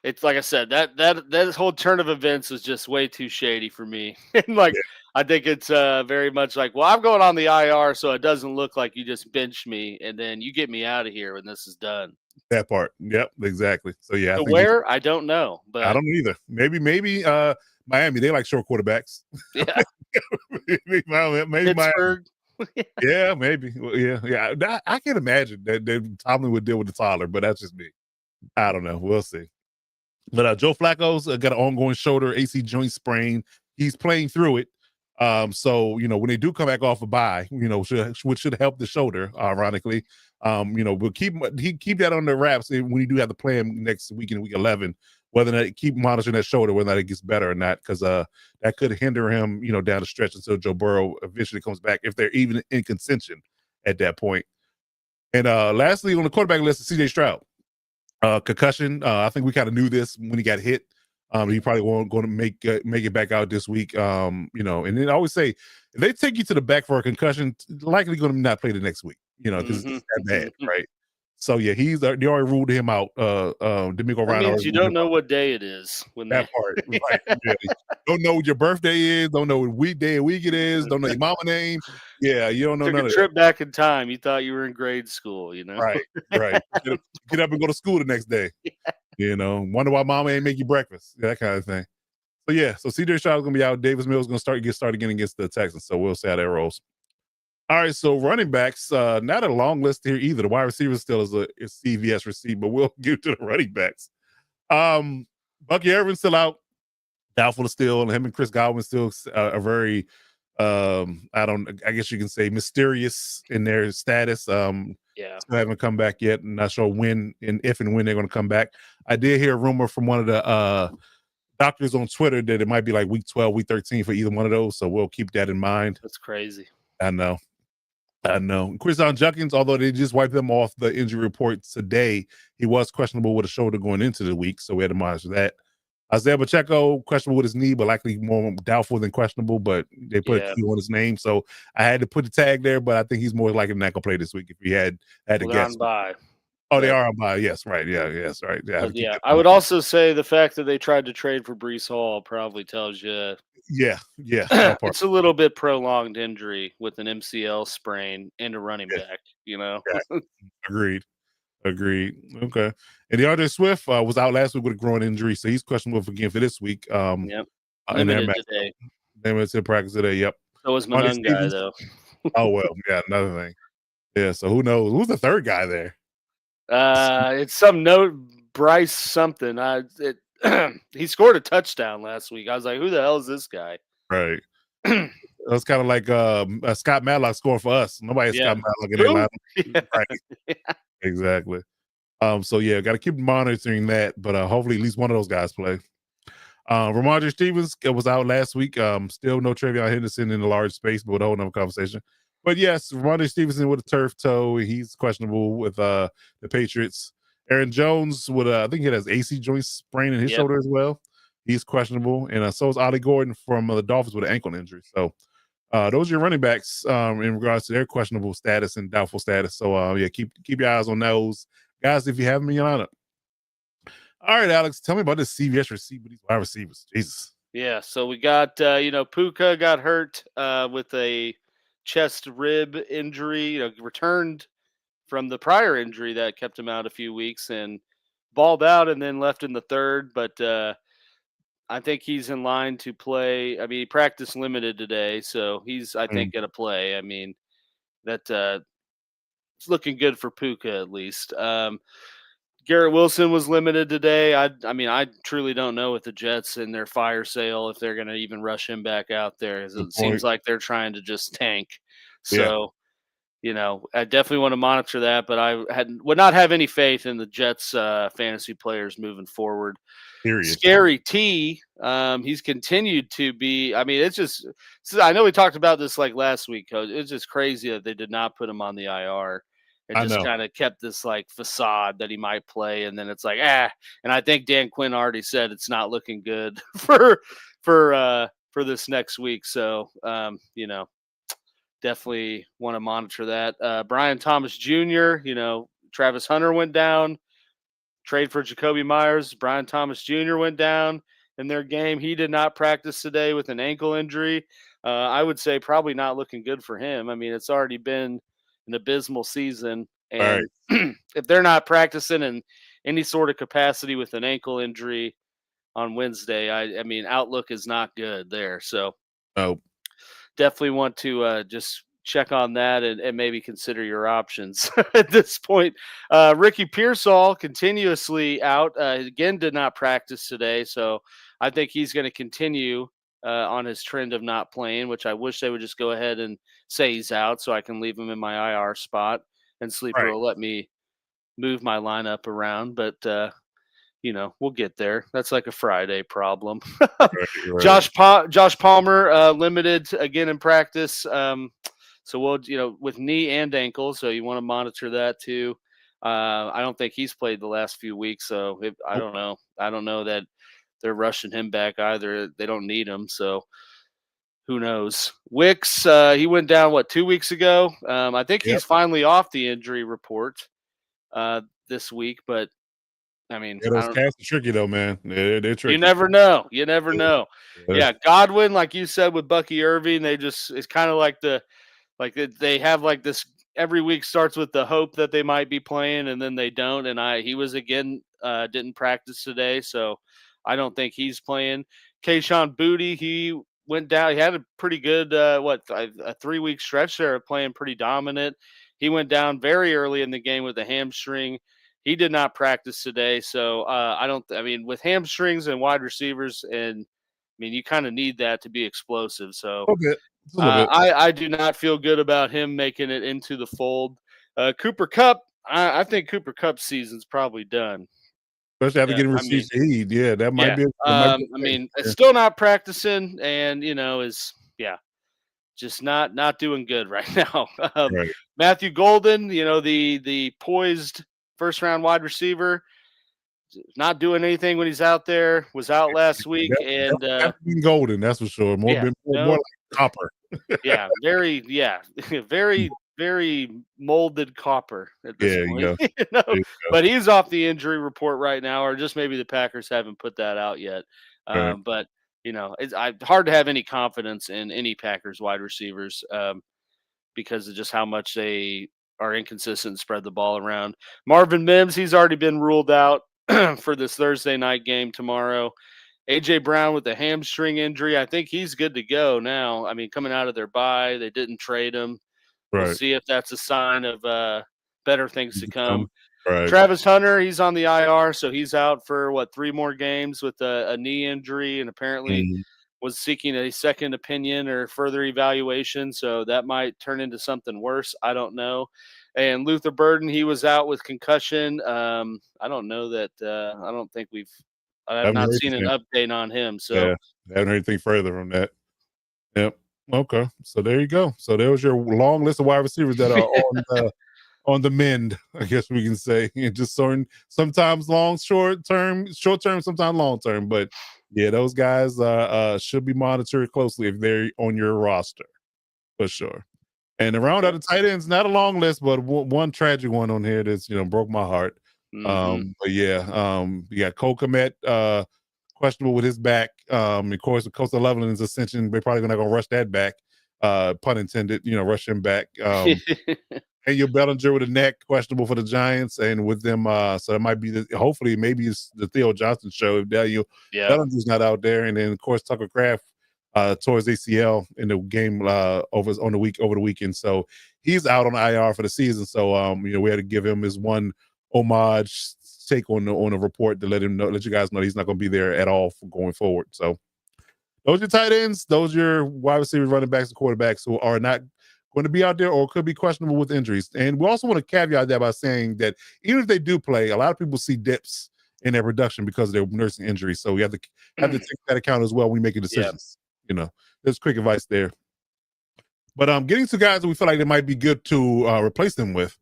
S2: It's like I said, that whole turn of events was just way too shady for me. And like
S1: Yeah,
S2: I think it's very much like, well, I'm going on the IR, so it doesn't look like you just bench me and then you get me out of here when this is done.
S1: that part. Yep, exactly. So yeah, I
S2: To
S1: think
S2: where I don't know,
S1: I
S2: but
S1: don't know either. Maybe Miami, they like short quarterbacks.
S2: yeah,
S1: maybe Miami.
S2: Pittsburgh.
S1: Yeah, maybe. Well, yeah. I can imagine that Tomlin would deal with the toddler, but that's just me. I don't know. We'll see. But Joe Flacco's got an ongoing shoulder AC joint sprain. He's playing through it. So when they do come back off a bye, which should help the shoulder, ironically. We'll keep that on the wraps when you do have to play him next week in week 11. Whether or not keep monitoring that shoulder, whether or not it gets better or not, because that could hinder him, down the stretch until Joe Burrow eventually comes back, if they're even in contention at that point. And lastly, on the quarterback list is CJ Stroud. Concussion. I think we kind of knew this when he got hit. He probably won't going to make it back out this week. And then I always say, if they take you to the back for a concussion, likely going to not play the next week. Because it's that bad, right? So yeah, they already ruled him out. D'Amico
S2: That
S1: Ryan
S2: means
S1: already
S2: you
S1: ruled
S2: don't
S1: him
S2: know
S1: out.
S2: what day it is when
S1: That
S2: they
S1: part, right? Yeah. Don't know what your birthday is. Don't know what weekday and week it is. Don't know your mama name. Yeah, you don't know
S2: took a
S1: none of that.
S2: trip back in time. You thought you were in grade school,
S1: Right, right. Get up and go to school the next day. Wonder why mama ain't make you breakfast. That kind of thing. So yeah, so CJ Stroud's gonna be out. Davis Mills gonna get started again against the Texans. So we'll see how that rolls. All right, so running backs, not a long list here either. The wide receivers still is CVS receipt, but we'll get to the running backs. Bucky Irvin's still out, doubtful to still, and him and Chris Godwin still a very I guess you can say mysterious in their status.
S2: yeah,
S1: Still haven't come back yet. Not sure when and if and when they're gonna come back. I did hear a rumor from one of the doctors on Twitter that it might be like week 12, week 13 for either one of those. So we'll keep that in mind.
S2: that's crazy.
S1: I know. Chris Junkins, although they just wiped him off the injury report today, he was questionable with a shoulder going into the week. So we had to monitor that. Isaiah Pacheco, questionable with his knee, but likely more doubtful than questionable, but they put a Q on his name. So I had to put the tag there, but I think he's more likely not going to play this week if he had to
S2: Well, they're
S1: guess.
S2: on bye.
S1: Oh, they are on bye. Yes, right. Yeah, yes, right. Yeah,
S2: But yeah, I would also say the fact that they tried to trade for Brees Hall probably tells you
S1: yeah, that part.
S2: it's a little bit prolonged injury with an MCL sprain and a running
S1: Yeah,
S2: back,
S1: yeah. Agreed. Okay. And DeAndre Swift was out last week with a groin injury, so he's questionable again for this week.
S2: Yep.
S1: In their
S2: Limited
S1: match.
S2: today.
S1: Limited practice today. Yep.
S2: So was
S1: Ronnie
S2: Monungai,
S1: Stevens.
S2: though.
S1: Oh well, yeah, another thing. Yeah, so who knows? Who's the third guy there?
S2: It's some note Bryce something. He scored a touchdown last week. I was like, who the hell is this guy?
S1: Right. That's kind of like Scott Matlock scoring for us. Nobody has
S2: Yeah.
S1: Scott Matlock in their lineup.
S2: Yeah.
S1: Right. Exactly. So yeah, got to keep monitoring that, but hopefully at least one of those guys play. Ramondre Stevens was out last week. Still no Travion Henderson in the large space, but a whole nother conversation. But yes, Ramondre Stevenson with a turf toe. He's questionable with the Patriots. Aaron Jones with I think he has AC joint sprain in his shoulder as well. He's questionable, and so is Ollie Gordon from the Dolphins with an ankle injury. So those are your running backs in regards to their questionable status and doubtful status. So yeah, keep your eyes on those guys if you have them in your lineup. All right, Alex, tell me about this CVS receipt with these wide receivers. Jesus.
S2: Yeah, so we got Puka got hurt with a chest rib injury, returned from the prior injury that kept him out a few weeks and balled out and then left in the third, but I think he's in line to play. I mean, he practiced limited today, so he's I think going to play. I mean, that it's looking good for Puka at least. Garrett Wilson was limited today. I mean, I truly don't know with the Jets and their fire sale if they're going to even rush him back out there. It seems like they're trying to just tank. So, I definitely want to monitor that, but I would not have any faith in the Jets fantasy players moving forward.
S1: Period.
S2: Scary T, he's continued to be. I mean, it's just. I know we talked about this like last week, Coach. It's just crazy that they did not put him on the IR. It just kind of kept this like facade that he might play, and then it's like And I think Dan Quinn already said it's not looking good for this next week. So definitely want to monitor that. Brian Thomas Jr. Travis Hunter went down. trade for Jacoby Myers. Brian Thomas Jr. went down in their game. He did not practice today with an ankle injury. I would say probably not looking good for him. I mean, it's already been an abysmal season. And if they're not practicing in any sort of capacity with an ankle injury on Wednesday, I mean, outlook is not good there. So definitely want to just check on that and maybe consider your options at this point. Ricky Pearsall continuously out. Again, did not practice today. So I think he's going to continue on his trend of not playing, which I wish they would just go ahead and say he's out so I can leave him in my IR spot, and Sleeper will let me move my lineup around. But we'll get there. That's like a Friday problem. Josh Palmer limited again in practice. So we'll, with knee and ankle, so you want to monitor that too. I don't think he's played the last few weeks, so I don't know. I don't know that they're rushing him back either. They don't need him, so who knows? Wicks, he went down 2 weeks ago. I think he's finally off the injury report this week, but I mean,
S1: those cats are tricky though, man. They're tricky.
S2: You never know. You never know. Yeah, Godwin, like you said with Bucky Irving, it's kind of like they have like this every week starts with the hope that they might be playing and then they don't. And he was again didn't practice today, so I don't think he's playing. Kayshon Boutte, he went down. He had a pretty good a 3-week stretch there of playing pretty dominant. He went down very early in the game with a hamstring. He did not practice today, so with hamstrings and wide receivers, and you kind of need that to be explosive. So
S1: a little bit.
S2: I do not feel good about him making it into the fold. Cooper Kupp, I think Cooper Kupp's season's probably done.
S1: Especially after getting received aid. Yeah, that might be.
S2: Still not practicing, and is just not doing good right now. Matthew Golden, the poised first-round wide receiver, not doing anything when he's out there. Was out last week, and
S1: Golden, that's for sure. More like copper.
S2: very, very molded copper at this point. But he's off the injury report right now, or just maybe the Packers haven't put that out yet. But it's hard to have any confidence in any Packers wide receivers because of just how much they are inconsistent and spread the ball around. Marvin Mims, he's already been ruled out for this Thursday night game tomorrow. A.J. Brown with a hamstring injury, I think he's good to go now. I mean, coming out of their bye, they didn't trade him. We'll see if that's a sign of better things to come. Travis Hunter, he's on the IR, so he's out for 3 more games with a knee injury, and apparently was seeking a second opinion or further evaluation, so that might turn into something worse. I don't know. And Luther Burden, he was out with concussion. I don't know that. I don't think I have not seen an update on him. So
S1: I haven't heard anything further from that. Yep. Okay. So there you go. So there was your long list of wide receivers that are on the mend, I guess we can say. And just sometimes short term, sometimes long term. But yeah, those guys should be monitored closely if they're on your roster, for sure. And around out the tight ends, not a long list, but one tragic one on here that's broke my heart. But yeah, you got Cole Kmet, questionable with his back. Of course, with Coastal Levelland's ascension, they're probably not gonna rush that back. Pun intended, rush him back. And your Bellinger with a neck, questionable for the Giants, and with them, so it might be hopefully maybe it's the Theo Johnson show if Bellinger's not out there, and then of course Tucker Kraft towards ACL in the game over the weekend, so he's out on IR for the season. So we had to give him his one homage take on the report to let you guys know he's not going to be there at all for going forward. So those are your tight ends, those are your wide receivers, running backs, and quarterbacks who are not going to be out there or could be questionable with injuries. And we also want to caveat that by saying that even if they do play, a lot of people see dips in their production because of their nursing injuries. So we have to take that account as well when we make decisions. There's quick advice there. But getting to guys that we feel like they might be good to replace them with.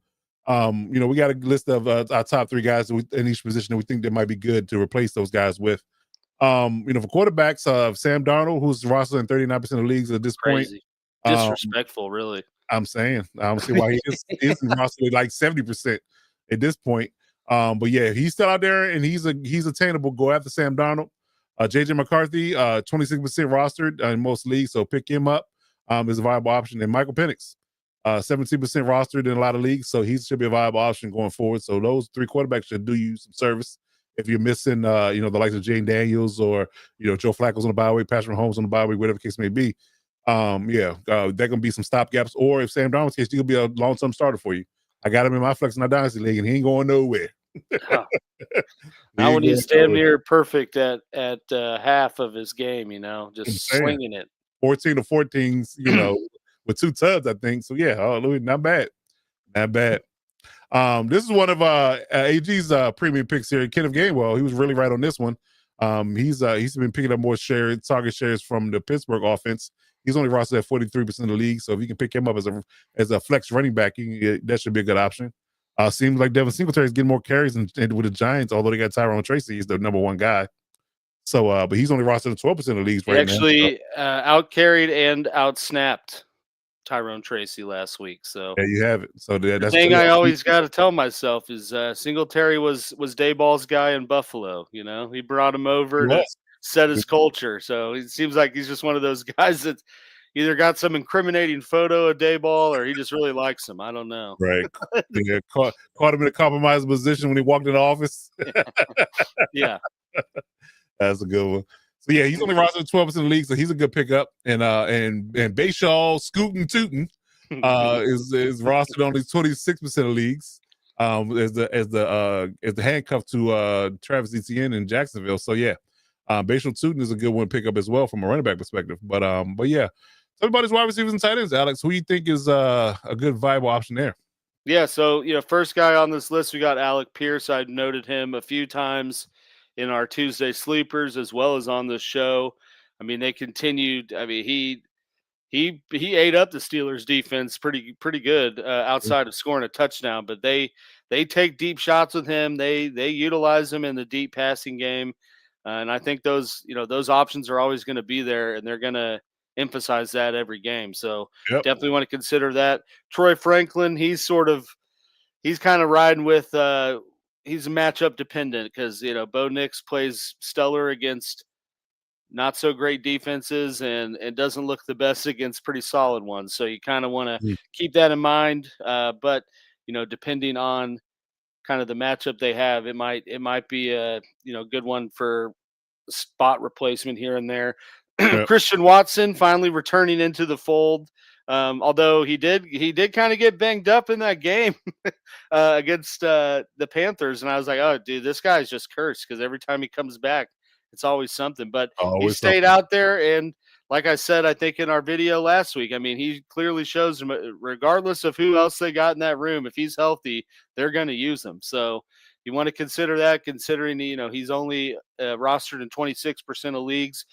S1: We got a list of our top 3 guys in each position that we think that might be good to replace those guys with. For quarterbacks, Sam Darnold, who's rostered in 39% of leagues at this point.
S2: Disrespectful, really.
S1: I'm saying. I don't see why he is rostered like 70% at this point. But yeah, he's still out there and he's attainable. Go after Sam Darnold. JJ McCarthy, 26% rostered in most leagues, so pick him up. Is a viable option. And Michael Penix, 17% rostered in a lot of leagues, so he should be a viable option going forward. So those 3 quarterbacks should do you some service. If you're missing, the likes of Jane Daniels or Joe Flacco's on the bye week, Patrick Mahomes on the bye week, whatever the case may be. They're gonna be some stopgaps. Or if Sam Darnold's case, he could be a long-term starter for you. I got him in my flex in my dynasty league, and he ain't going nowhere.
S2: Huh. Now when he's damn near perfect at half of his game, just slinging it.
S1: 14 to 14s, with 2 tubs, I think. So yeah, not bad. Not bad. This is one of AG's premium picks here, Kenneth Gainwell. He was really right on this one. He's been picking up more target shares from the Pittsburgh offense. He's only rostered at 43% of the league, so if you can pick him up as a flex running back, that should be a good option. Seems like Devin Singletary is getting more carries and with the Giants, although they got Tyrone Tracy, he's the number 1 guy. So, but he's only rostered at 12% of the leagues right now.
S2: Actually, out-carried and out-snapped Tyrone Tracy last week. So
S1: there you have it. So that's
S2: the thing I always got to tell myself is Singletary was Dayball's guy in Buffalo. He brought him over to set his culture. So it seems like he's just one of those guys that either got some incriminating photo of Dayball or he just really likes him. I don't know.
S1: Right. Yeah, caught him in a compromised position when he walked in the office.
S2: Yeah.
S1: That's a good one. So yeah, he's only rostered at 12% of the league, so he's a good pickup. And Bayshaw Scootin' Tootin' is rostered only 26% of leagues. As the handcuff to Travis Etienne in Jacksonville. So yeah, Bayshaw Tootin' is a good one to pick up as well from a running back perspective. But yeah. Tell me about his wide receivers and tight ends, Alex. Who you think is a good viable option there?
S2: Yeah, so first guy on this list, we got Alec Pierce. I noted him a few times in our Tuesday sleepers as well as on the show. I mean, they continued. I mean, he ate up the Steelers defense pretty good outside of scoring a touchdown. But they take deep shots with him. They utilize him in the deep passing game, and I think those options are always going to be there, and they're going to emphasize that every game. So definitely want to consider that. Troy Franklin, he's kind of riding with he's matchup dependent because Bo Nix plays stellar against not so great defenses and doesn't look the best against pretty solid ones. So you kind of want to keep that in mind. But depending on kind of the matchup they have, it might be a good one for spot replacement here and there. Christian Watson finally returning into the fold. Although he did kind of get banged up in that game against the Panthers. And I was like, oh, dude, this guy's just cursed because every time he comes back, it's always something. But he stayed out there. And like I said, I think in our video last week, I mean, he clearly shows them, regardless of who else they got in that room, if he's healthy, they're going to use him. So you want to consider that, considering, he's only rostered in 26% of leagues.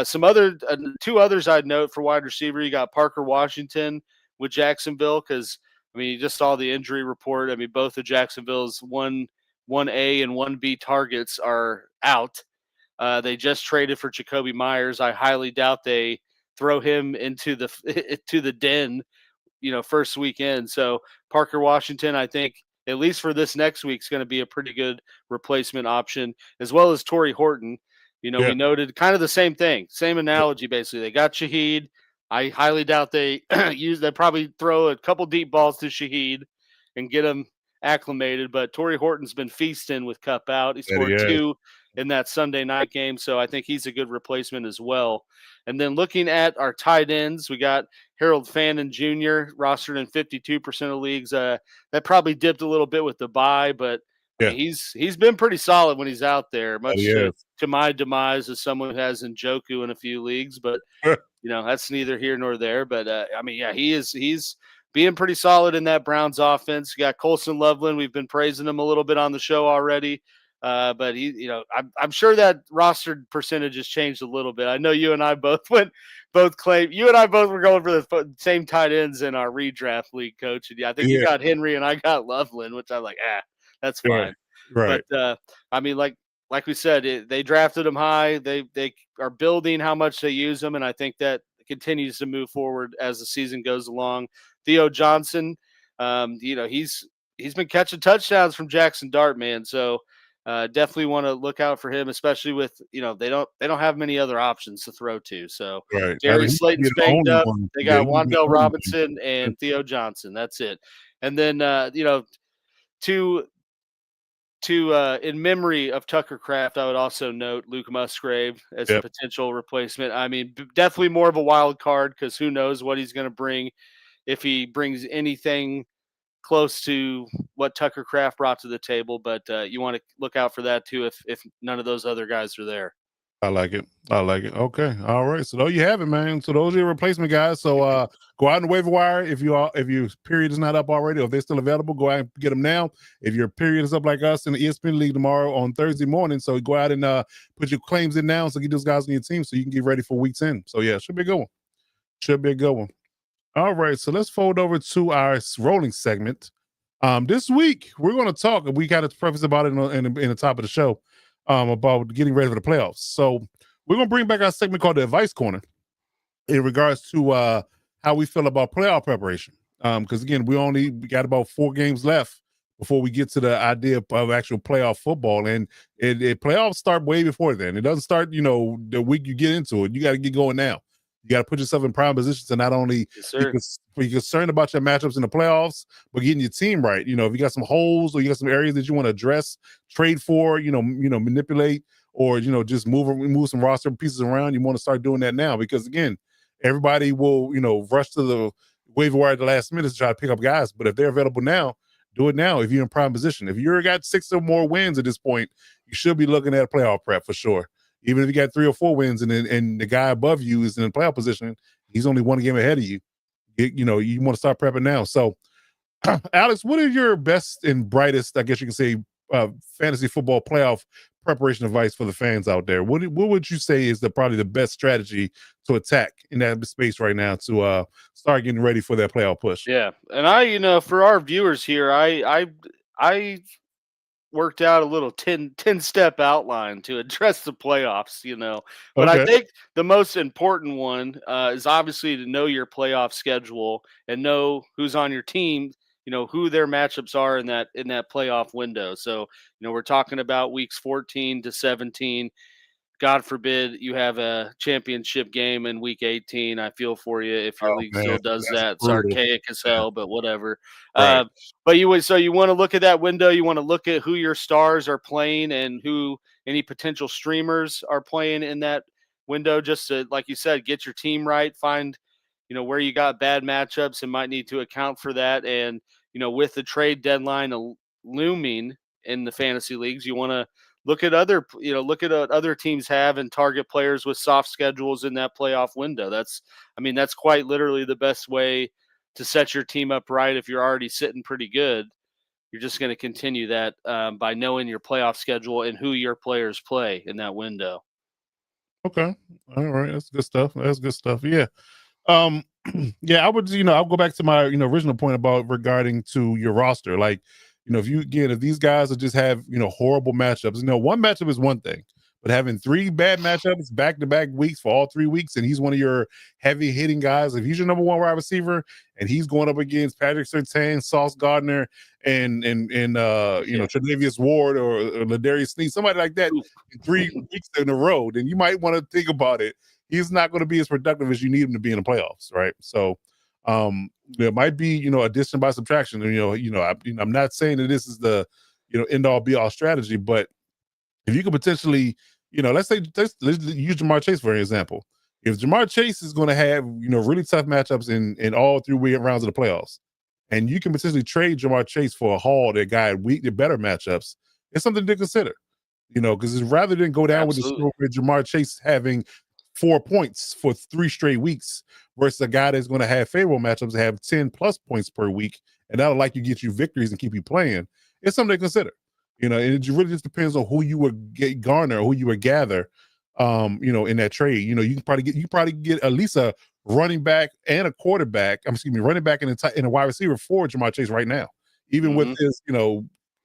S2: Some other 2 others I'd note for wide receiver. You got Parker Washington with Jacksonville because, I mean, you just saw the injury report. I mean, both of Jacksonville's 1A and 1B targets are out. They just traded for Jacoby Myers. I highly doubt they throw him into the den, first weekend. So Parker Washington, I think, at least for this next week, is going to be a pretty good replacement option, as well as Torrey Horton. We noted kind of the same thing, same analogy, basically. They got Shaheed. I highly doubt they they probably throw a couple deep balls to Shaheed and get him acclimated. But Torrey Horton's been feasting with Cup out. He scored 2 in that Sunday night game. So I think he's a good replacement as well. And then looking at our tight ends, we got Harold Fannin Jr. rostered in 52% of leagues. That probably dipped a little bit with the bye, but I mean, he's been pretty solid when he's out there, much to my demise as someone who has Njoku in a few leagues, but that's neither here nor there. But I mean, yeah, he's being pretty solid in that Browns offense. You got Colson Loveland. We've been praising him a little bit on the show already. But I'm sure that rostered percentage has changed a little bit. I know you and I both were going for the same tight ends in our redraft league, Coach. And I think you got Henry and I got Loveland, which I'm like, that's fine.
S1: Right.
S2: But I mean, like we said, they drafted him high. They are building how much they use him, and I think that continues to move forward as the season goes along. Theo Johnson, he's he's been catching touchdowns from Jackson Dart, man. So definitely want to look out for him, especially with they don't have many other options to throw to. So
S1: Right. I mean,
S2: Darius
S1: he might be
S2: Slayton's
S1: the
S2: banged
S1: only
S2: up.
S1: one.
S2: They
S1: Yeah,
S2: got
S1: he might be the
S2: Wandell
S1: only
S2: Robinson
S1: one.
S2: and Theo Johnson. That's it. And then to in memory of Tucker Kraft, I would also note Luke Musgrave as a
S1: Yep.
S2: potential replacement. I mean, definitely more of a wild card because who knows what he's going to bring, if he brings anything close to what Tucker Kraft brought to the table. But you want to look out for that too if none of those other guys are there.
S1: I like it. I like it. Okay. All right. So there you have it, man. So those are your replacement guys. So go out in the waiver wire if your period is not up already, or if they're still available, go out and get them now. If your period is up like us in the ESPN League tomorrow on Thursday morning, so go out and put your claims in now, so get those guys on your team so you can get ready for weeks in. So yeah, should be a good one. Should be a good one. All right. So let's fold over to our rolling segment. This week we're going to talk. We got to preface about it in the top of the show. About getting ready for the playoffs. So we're gonna bring back our segment called the Advice Corner in regards to how we feel about playoff preparation. Because again, we got about 4 games left before we get to the idea of actual playoff football, and playoffs start way before then. It doesn't start, the week you get into it. You got to get going now. You got to put yourself in prime position to not only be concerned about your matchups in the playoffs, but getting your team right. If you got some holes or you got some areas that you want to address, trade for, manipulate, or just move some roster pieces around, you want to start doing that now, because again, everybody will rush to the waiver wire at the last minute to try to pick up guys. But if they're available now, do it now. If you're in prime position, if you're got 6 or more wins at this point, you should be looking at a playoff prep for sure. Even if you got 3 or 4 wins and the guy above you is in a playoff position, he's only 1 game ahead of you. You want to start prepping now. So, Alex, what are your best and brightest, I guess you can say, fantasy football playoff preparation advice for the fans out there? What would you say is probably the best strategy to attack in that space right now to start getting ready for that playoff push?
S2: Yeah, and for our viewers here, I worked out a little 10 step outline to address the playoffs, But
S1: Okay.
S2: I think the most important one is obviously to know your playoff schedule and know who's on your team, who their matchups are in that playoff window. So, we're talking about weeks 14 to 17. God forbid you have a championship game in week 18. I feel for you if your
S1: Oh
S2: league
S1: man,
S2: still does
S1: that's
S2: that. It's
S1: brutal.
S2: archaic as
S1: Yeah.
S2: hell, but whatever.
S1: Right.
S2: But you want to look at that window. You want to look at who your stars are playing and who any potential streamers are playing in that window. Just to, like you said, get your team right. Find, where you got bad matchups and might need to account for that. And with the trade deadline looming in the fantasy leagues, you want to look at other teams have and target players with soft schedules in that playoff window. That's quite literally the best way to set your team up right. If you're already sitting pretty good, you're just going to continue that by knowing your playoff schedule and who your players play in that window.
S1: Okay. All right. That's good stuff. That's good stuff. Yeah. Yeah, I would, I'll go back to my, original point about regarding to your roster. Like, if these guys are just have, horrible matchups, one matchup is one thing, but having 3 bad matchups back to back weeks for all 3 weeks, and he's one of your heavy hitting guys, if he's your number 1 wide receiver and he's going up against Patrick Surtain, Sauce Gardner, and Tre'Davious Ward or Ladarius Sneed, somebody like that in 3 weeks in a row, then you might want to think about it. He's not going to be as productive as you need him to be in the playoffs, right? So there might be, addition by subtraction. I'm not saying that this is the, end all be all strategy, but if you could potentially, let's use Jamar Chase for an example. If Jamar Chase is going to have, really tough matchups in all 3 rounds of the playoffs, and you can potentially trade Jamar Chase for a haul that guy the better matchups, it's something to consider. Because rather than go down
S2: Absolutely.
S1: with Jamar Chase having 4 points for 3 straight weeks versus a guy that's going to have favorable matchups and have 10 plus points per week, and that'll get you victories and keep you playing. It's something to consider. And it really just depends on who you would garner, who you would gather, in that trade. You can probably get at least a running back and a quarterback. Running back and a wide receiver for Jamar Chase right now, even with his,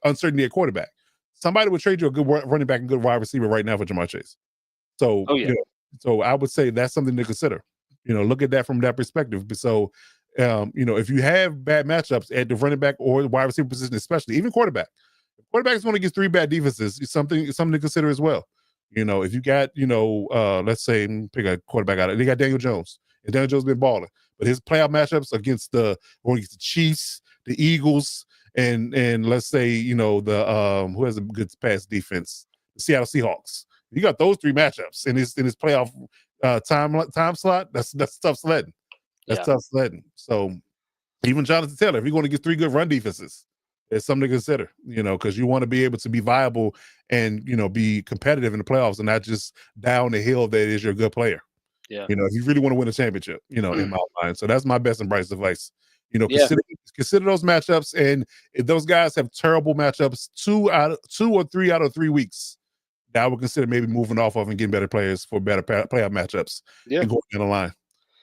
S1: uncertainty at quarterback. Somebody would trade you a good running back and good wide receiver right now for Jamar Chase. So,
S2: Oh, yeah.
S1: so I would say that's something to consider. Look at that from that perspective. So if you have bad matchups at the running back or the wide receiver position, especially even quarterback, if quarterback is going to get 3 bad defenses, it's something to consider as well. If you got, let's say pick a quarterback out, they got Daniel Jones, and Daniel Jones been balling, but his playoff matchups against the Chiefs, the Eagles, and let's say the who has a good pass defense, the Seattle Seahawks. You got those 3 matchups in his playoff time slot. That's tough sledding. That's tough sledding. So even Jonathan Taylor, if you're going to get 3 good run defenses, it's something to consider, because you want to be able to be viable and, be competitive in the playoffs and not just down the hill that is your good player.
S2: Yeah.
S1: If you really want to win a championship, in my mind. So that's my best and brightest advice. Consider those matchups. And if those guys have terrible matchups 2 or 3 out of 3 weeks, that I would consider maybe moving off of and getting better players for better playoff matchups and going down the line.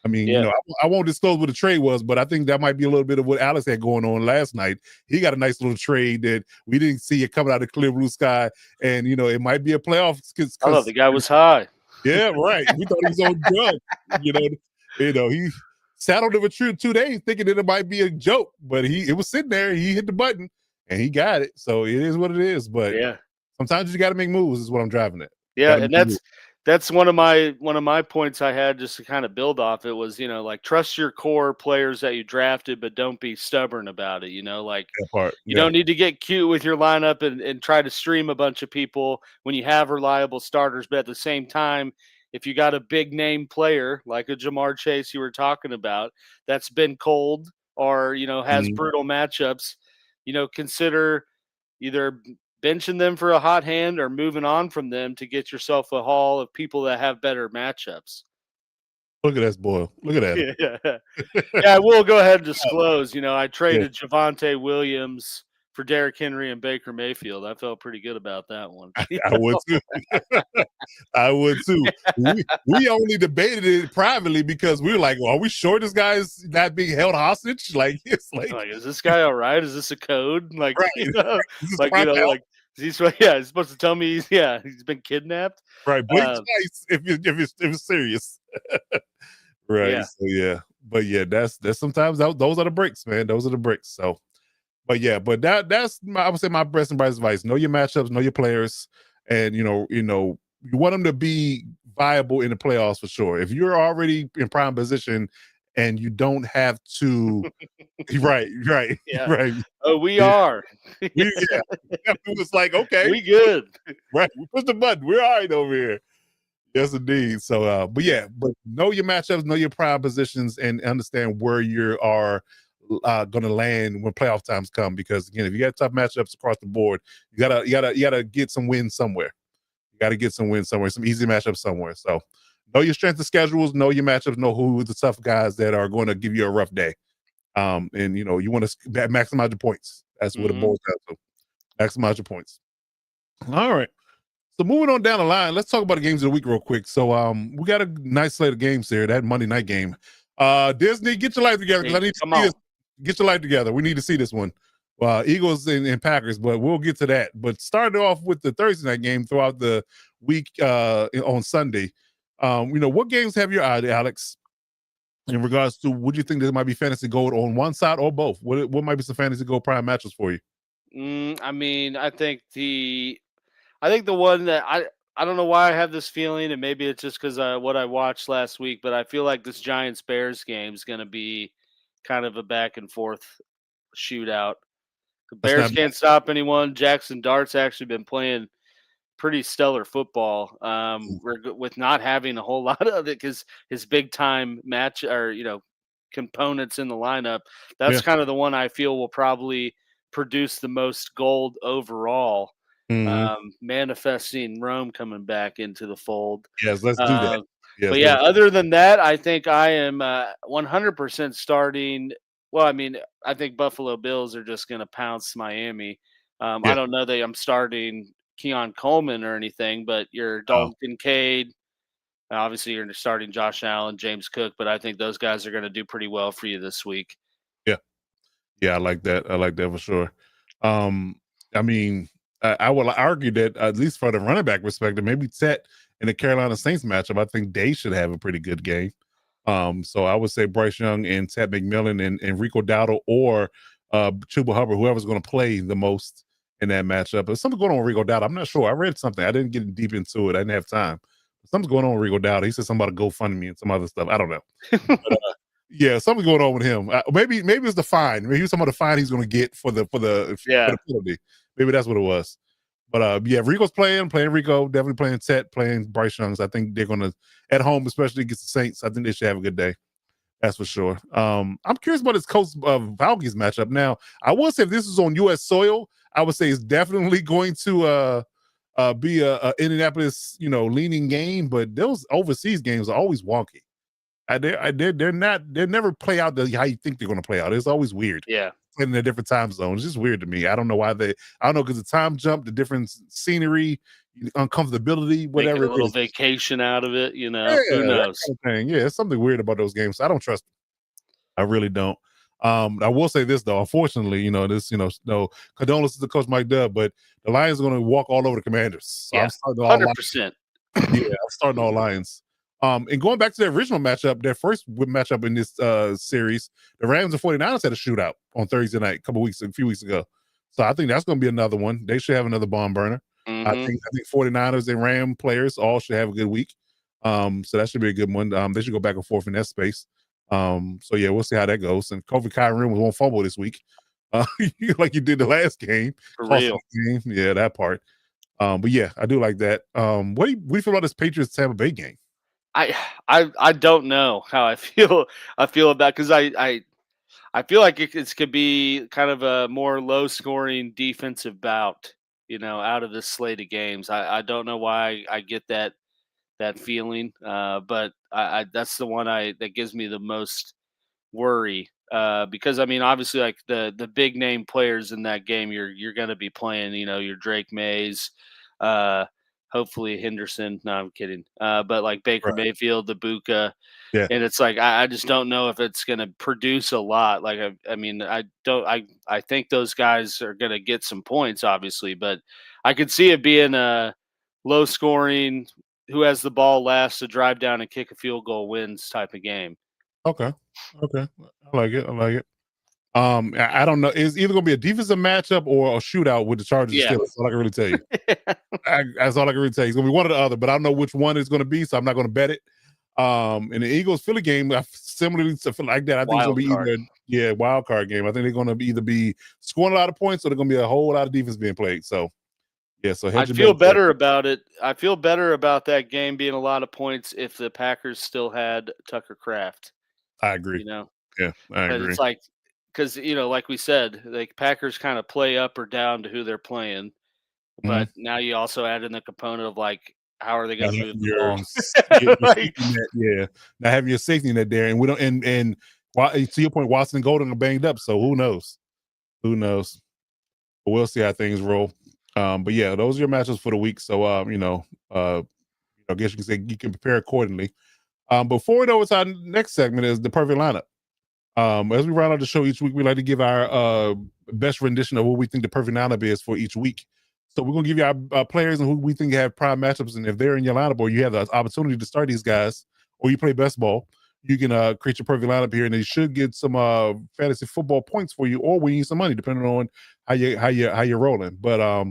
S1: I mean, I won't disclose what the trade was, but I think that might be a little bit of what Alex had going on last night. He got a nice little trade that we didn't see it coming out of clear blue sky, and it might be a playoff.
S2: I thought the guy was high.
S1: Yeah, right. We thought he was on drugs. He sat on it for 2 days thinking that it might be a joke, but it was sitting there. He hit the button and he got it. So it is what it is. But sometimes you got to make moves. Is what I'm driving at.
S2: Yeah, and that's one of my points I had just to kind of build off. It was, trust your core players that you drafted, but don't be stubborn about it. You don't need to get cute with your lineup and try to stream a bunch of people when you have reliable starters. But at the same time, if you got a big name player like a Jamar Chase you were talking about that's been cold or, has brutal matchups, consider either benching them for a hot hand or moving on from them to get yourself a haul of people that have better matchups.
S1: Look at that boy. Look at
S2: that. Yeah, I will go ahead and disclose. I traded Javonte Williams for Derrick Henry and Baker Mayfield. I felt pretty good about that one.
S1: I would too. I would too. We only debated it privately because we were like, well, are we sure this guy's not being held hostage? Like, it's like
S2: is this guy all right? Is this a code? Like,
S1: right.
S2: He's supposed to tell me he's been kidnapped.
S1: Right. Blink twice if it's serious. Right.
S2: Yeah.
S1: So but that's sometimes those are the breaks, man. Those are the breaks. So but that's I would say my best and brightest advice. Know your matchups, know your players, and you want them to be viable in the playoffs for sure. If you're already in prime position and you don't have to right.
S2: Oh, we are.
S1: It was like, okay,
S2: we good.
S1: Right. We push the button. We're all right over here. Yes, indeed. So but know your matchups, know your prime positions, and understand where you are going to land when playoff times come. Because again, if you got tough matchups across the board, you gotta get some wins somewhere. You got to get some wins somewhere, some easy matchups somewhere. So know your strength of schedules, know your matchups, know who the tough guys that are going to give you a rough day. And you want to maximize your points. That's what it boils down to. Maximize your points. All right. So moving on down the line, let's talk about the games of the week real quick. So we got a nice slate of games here. That Monday night game. Disney, get your life together because I need to see this. Get your life together. We need to see this one. Eagles and Packers, but we'll get to that. But starting off with the Thursday night game throughout the week on Sunday. What games have your eye, Alex? In regards to, would you think there might be fantasy gold on one side or both? What might be some fantasy gold prime matches for you?
S2: I mean, I think the one that I don't know why I have this feeling, and maybe it's just because what I watched last week, but I feel like this Giants Bears game is going to be kind of a back and forth shootout. The Bears can't stop anyone. Jackson Dart's actually been playing pretty stellar football. With not having a whole lot of it because his big time match or components in the lineup. That's kind of the one I feel will probably produce the most gold overall. Manifesting Rome coming back into the fold.
S1: Yes, let's do that.
S2: But other than that, I think I am 100% starting. Well, I mean, I think Buffalo Bills are just going to pounce Miami. I don't know that I'm starting Keon Coleman or anything, but you're Dalton Kincaid. Obviously, you're starting Josh Allen, James Cook, but I think those guys are going to do pretty well for you this week.
S1: Yeah, I like that. I like that for sure. I mean, I will argue that at least for the running back perspective, maybe Tet in the Carolina Saints matchup, I think they should have a pretty good game. So I would say Bryce Young and Ted McMillan and Rico Dowdle or Chuba Hubbard, whoever's going to play the most in that matchup. There's something going on with Rico Dowdle. I'm not sure. I read something. I didn't get deep into it. I didn't have time. Something's going on with Rico Dowdle. He said something about a GoFundMe and some other stuff. I don't know. But, yeah, something's going on with him. Maybe it's the fine. Maybe it's some of the fine he's going to get for the penalty. Maybe that's what it was. But yeah, Rico's playing Rico, definitely playing Tet, playing Bryce Young. I think they're gonna at home, especially against the Saints. I think they should have a good day. That's for sure. I'm curious about this Colts Falcons matchup. Now, I will say if this is on U.S. soil, I would say it's definitely going to be a Indianapolis, leaning game. But those overseas games are always wonky. They're never play out how you think they're going to play out. It's always weird.
S2: Yeah.
S1: In a different time zone. It's just weird to me. I don't know why I don't know, because the time jump, the different scenery, uncomfortability, whatever.
S2: Making a little vacation out of it, Who knows?
S1: That kind of thing. Yeah, it's something weird about those games. I don't trust them. I really don't. I will say this though, unfortunately, no condolences to Coach Mike Dub, but the Lions are going to walk all over the Commanders. So
S2: yeah, 100%.
S1: Yeah, I'm starting all Lions. And going back to their original matchup, their first matchup in this series, the Rams and 49ers had a shootout on Thursday night a few weeks ago. So I think that's going to be another one. They should have another bomb burner.
S2: Mm-hmm.
S1: I think 49ers and Ram players all should have a good week. So that should be a good one. They should go back and forth in that space. So yeah, we'll see how that goes. And Kofi Kyrie won't fumble this week, like you did the last game.
S2: For real.
S1: Yeah, that part. But yeah, I do like that. What do you feel about this Patriots Tampa Bay game?
S2: I don't know how I feel about, because I feel like it could be kind of a more low scoring defensive bout, out of this slate of games. I don't know why I get that feeling, but I that's the one that gives me the most worry, because I mean, obviously, like the big name players in that game, you're going to be playing, your Drake Mays, hopefully Henderson. No, I'm kidding. But like Baker Mayfield, the Buka.
S1: Yeah.
S2: And it's like I just don't know if it's going to produce a lot. Like I mean, I think those guys are going to get some points, obviously, but I could see it being a low scoring, who has the ball last to drive down and kick a field goal wins type of game.
S1: Okay. I like it. I don't know. It's either gonna be a defensive matchup or a shootout with the Chargers.
S2: Yeah.
S1: That's all I can really tell you. That's all I can really tell you. It's gonna be one or the other, but I don't know which one it's gonna be, so I'm not gonna bet it. In the Eagles Philly game, similarly to feel like that, I think it's gonna be either wild card game. I think they're gonna either be scoring a lot of points or they're gonna be a whole lot of defense being played. So yeah, so
S2: I feel better about it. I feel better about that game being a lot of points if the Packers still had Tucker Kraft.
S1: I agree. Yeah, I agree.
S2: It's like, because like we said, like Packers kind of play up or down to who they're playing, but now you also add in the component of like, how are they going to move the
S1: ball? Now having your safety net there, and we don't. And to your point, Watson and Golden are banged up, so who knows? But we'll see how things roll. But yeah, those are your matchups for the week. So I guess you can say you can prepare accordingly. Before we know, it's our next segment is the perfect lineup. As we round out the show each week, we like to give our best rendition of what we think the perfect lineup is for each week. So we're gonna give you our players and who we think have prime matchups, and if they're in your lineup or you have the opportunity to start these guys, or you play best ball, you can create your perfect lineup here, and they should get some fantasy football points for you, or win you some money, depending on how you're rolling. But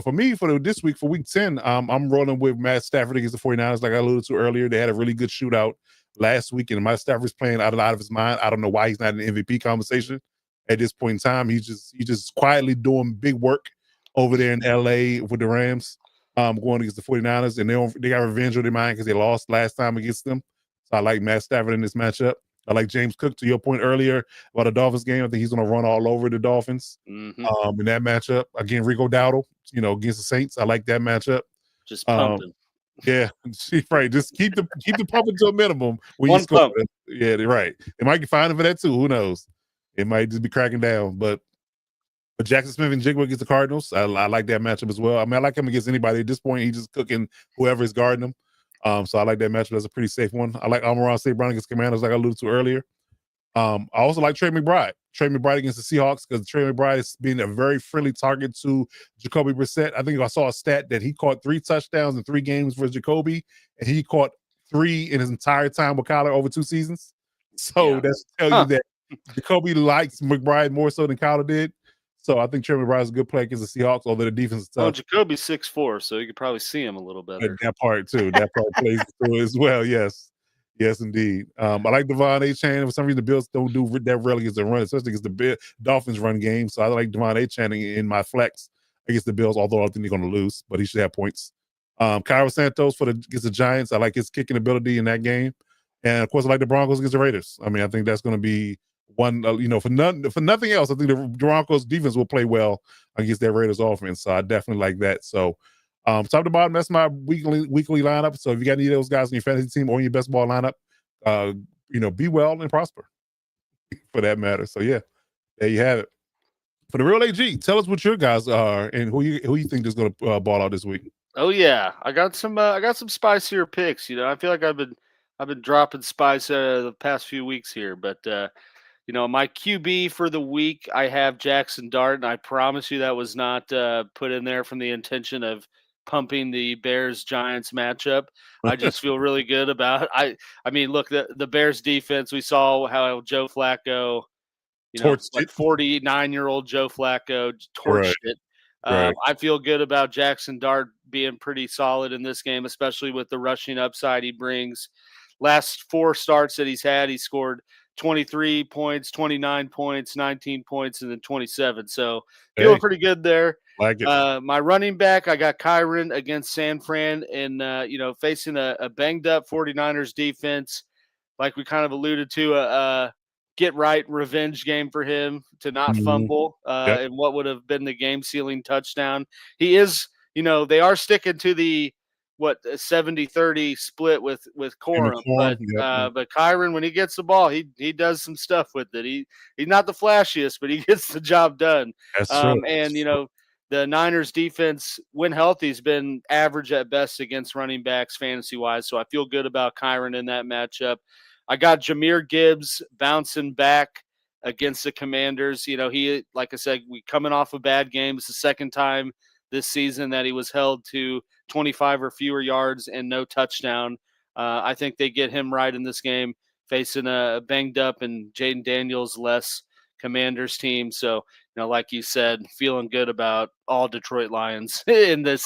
S1: for me, for this week, for week 10, I'm rolling with Matt Stafford against the 49ers. Like I alluded to earlier, they had a really good shootout last week, and Matt Stafford's playing out of his mind. I don't know why he's not in the MVP conversation at this point in time. He's just quietly doing big work over there in LA with the Rams, going against the 49ers, and they got revenge on their mind because they lost last time against them. So I like Matt Stafford in this matchup. I like James Cook, to your point earlier about the Dolphins game. I think he's going to run all over the Dolphins in that matchup. Again, Rico Dowdle, against the Saints. I like that matchup.
S2: Just pumping.
S1: Yeah, right. Just keep the pumping to a minimum when you score. Yeah, right. They might get fined for that too. Who knows? It might just be cracking down. But Jackson Smith and Jigba against the Cardinals, I like that matchup as well. I mean, I like him against anybody at this point. He's just cooking whoever is guarding him. So I like that matchup. That's a pretty safe one. I like Amon-Ra St. Brown against Commanders, like I alluded to earlier. I also like Trey McBride. Trey McBride against the Seahawks, because Trey McBride is being a very friendly target to Jacoby Brissett. I think I saw a stat that he caught 3 touchdowns in 3 games for Jacoby, and he caught 3 in his entire time with Kyler over 2 seasons. So
S2: Yeah.
S1: that's tell you that Jacoby likes McBride more so than Kyler did. So I think Trey McBride is a good player against the Seahawks, although the defense is
S2: Oh,
S1: tough.
S2: Jacoby's 6'4", so you could probably see him a little better.
S1: That part too. That part plays through as well. Yes. Yes, indeed. I like Devon A-Chain. For some reason, the Bills don't do that rarely against the run, especially against the Dolphins run game. So I like Devon A-Chain in my flex against the Bills, although I think they're going to lose, but he should have points. Cairo Santos against the Giants. I like his kicking ability in that game. And of course, I like the Broncos against the Raiders. I mean, I think that's going to be one, for nothing else, I think the Broncos defense will play well against that Raiders offense. So I definitely like that. So top to bottom, that's my weekly lineup. So if you got any of those guys on your fantasy team or in your best ball lineup, be well and prosper for that matter. So yeah, there you have it. For the real AG, tell us what your guys are and who you think is going to ball out this week.
S2: Oh yeah, I got some spicier picks. I feel like I've been dropping spice the past few weeks here, but my QB for the week, I have Jackson Dart, and I promise you that was not put in there from the intention of pumping the Bears Giants matchup. I just feel really good about it. I mean, look, the Bears defense. We saw how Joe Flacco,
S1: Torched it.
S2: 49-year-old Joe Flacco torched it.
S1: Right.
S2: I feel good about Jackson Dart being pretty solid in this game, especially with the rushing upside he brings. Last 4 starts that he's had, he scored 23 points, 29 points, 19 points, and then 27. So feeling pretty good there.
S1: Like it.
S2: My running back, I got Kyron against San Fran, and facing a banged up 49ers defense, like we kind of alluded to, a get right revenge game for him to not fumble in what would have been the game sealing touchdown. He is, they are sticking to the 70-30 split with Corum, but Kyron, when he gets the ball, he does some stuff with it. He's not the flashiest, but he gets the job done.
S1: That's true.
S2: The Niners defense, when healthy, has been average at best against running backs fantasy wise. So I feel good about Kyron in that matchup. I got Jahmyr Gibbs bouncing back against the Commanders. He, like I said, we coming off a bad game. It's the second time this season that he was held to 25 or fewer yards and no touchdown. I think they get him right in this game, facing a banged up and Jaden Daniels less Commanders team. So, like you said, feeling good about all Detroit Lions in that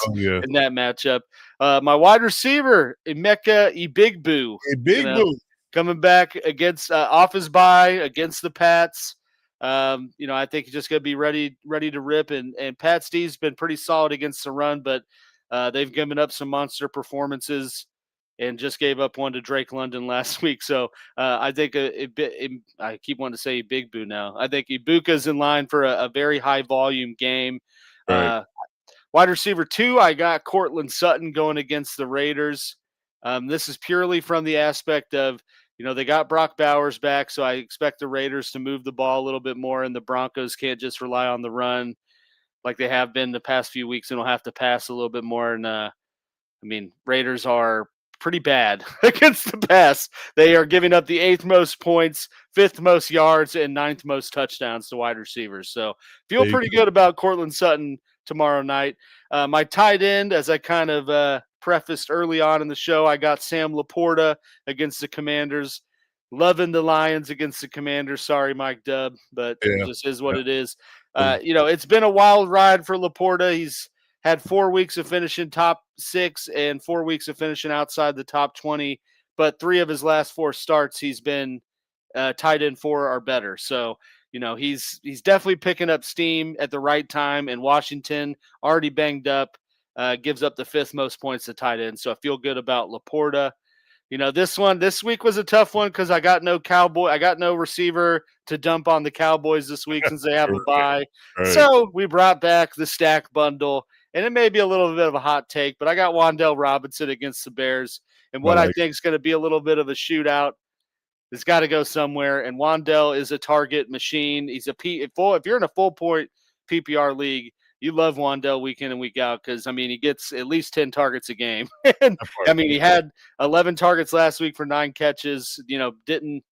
S2: matchup. My wide receiver, Emeka Ibigbu. Coming back against off his bye against the Pats. I think he's just going to be ready to rip. And Pat Steve's been pretty solid against the run, but they've given up some monster performances and just gave up one to Drake London last week. So I think I keep wanting to say Big Boo now. I think Ibuka's in line for a very high volume game.
S1: Right.
S2: Wide receiver 2, I got Cortland Sutton going against the Raiders. This is purely from the aspect of, they got Brock Bowers back, so I expect the Raiders to move the ball a little bit more, and the Broncos can't just rely on the run like they have been the past few weeks, and will have to pass a little bit more. And Raiders are pretty bad against the pass. They are giving up the 8th most points, 5th most yards, and 9th most touchdowns to wide receivers. So feel pretty good about Cortland Sutton tomorrow night. My tight end, as I kind of prefaced early on in the show, I got Sam Laporta against the Commanders. Loving the Lions against the Commanders. Sorry, Mike Dubb, but it just is what it is. It's been a wild ride for Laporta. He's had 4 weeks of finishing top 6 and 4 weeks of finishing outside the top 20, but 3 of his last 4 starts he's been tight end 4 or better. So, he's definitely picking up steam at the right time, and Washington already banged up, gives up the 5th most points to tight end. So I feel good about Laporta. This week was a tough one because I got no receiver to dump on the Cowboys this week since they have a bye. Right. So we brought back the stack bundle, and it may be a little bit of a hot take, but I got Wan'Dale Robinson against the Bears, and what I think is going to be a little bit of a shootout. It's got to go somewhere, and Wan'Dale is a target machine. He's if you're in a full point PPR league, you love Wan'Dale week in and week out because, he gets at least 10 targets a game. And, he had 11 targets last week for 9 catches. Didn't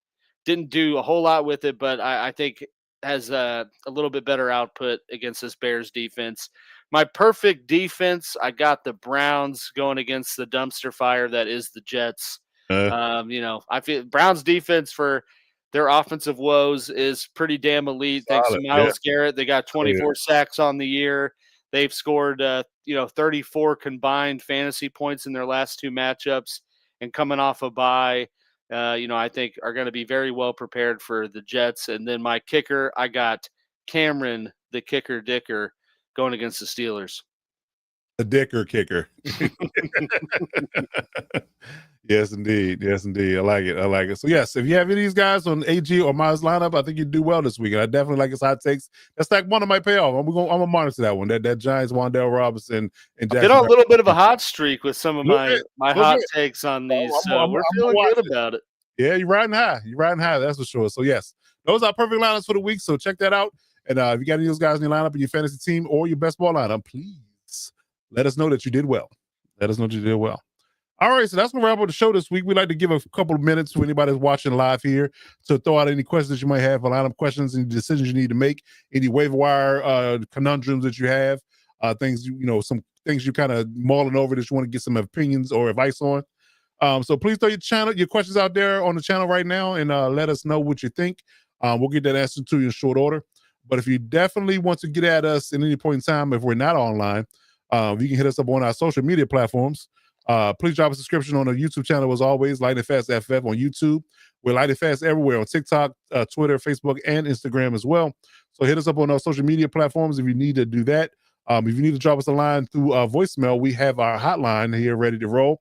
S2: do a whole lot with it, but I think has a little bit better output against this Bears defense. My perfect defense, I got the Browns going against the dumpster fire that is the Jets. I feel Browns defense for their offensive woes is pretty damn elite. Thanks to
S1: Solid,
S2: Myles Garrett, they got
S1: Oh, yeah.
S2: 24 sacks on the year. They've scored 34 combined fantasy points in their last 2 matchups, and coming off a bye, I think are going to be very well prepared for the Jets. And then my kicker, I got Cameron the kicker Dicker going against the Steelers.
S1: The Dicker kicker. Yes, indeed. Yes, indeed. I like it. I like it. So, yes, if you have any of these guys on AG or Miles lineup, I think you do well this week. And I definitely like his hot takes. That's like one of my payoff. I'm gonna monitor that one. That Giants, Wandale Robinson, and
S2: I've
S1: Jackson.
S2: been on a little bit of a hot streak with some of my hot
S1: bit.
S2: takes on these.
S1: I'm
S2: So we're
S1: gonna
S2: feeling
S1: watch
S2: good
S1: it.
S2: about it.
S1: Yeah, you're riding high. You're riding high. That's for sure. So, yes, those are perfect lineups for the week. So check that out. And if you got any of those guys in your lineup in your fantasy team or your best ball lineup, please let us know that you did well. Let us know that you did well. All right, so that's going to wrap up the show this week. We'd like to give a couple of minutes to anybody that's watching live here to throw out any questions you might have, a lineup questions, any decisions you need to make, any waiver wire conundrums that you have, things, some things you're kind of mulling over that you want to get some opinions or advice on. So please throw your questions out there on the channel right now and let us know what you think. We'll get that answer to you in short order. But if you definitely want to get at us at any point in time, if we're not online, you can hit us up on our social media platforms. Please drop a subscription on the YouTube channel as always, Light and Fast FF on YouTube. We're Light and Fast everywhere on TikTok, Twitter, Facebook, and Instagram as well. So hit us up on our social media platforms if you need to do that. If you need to drop us a line through voicemail, we have our hotline here ready to roll.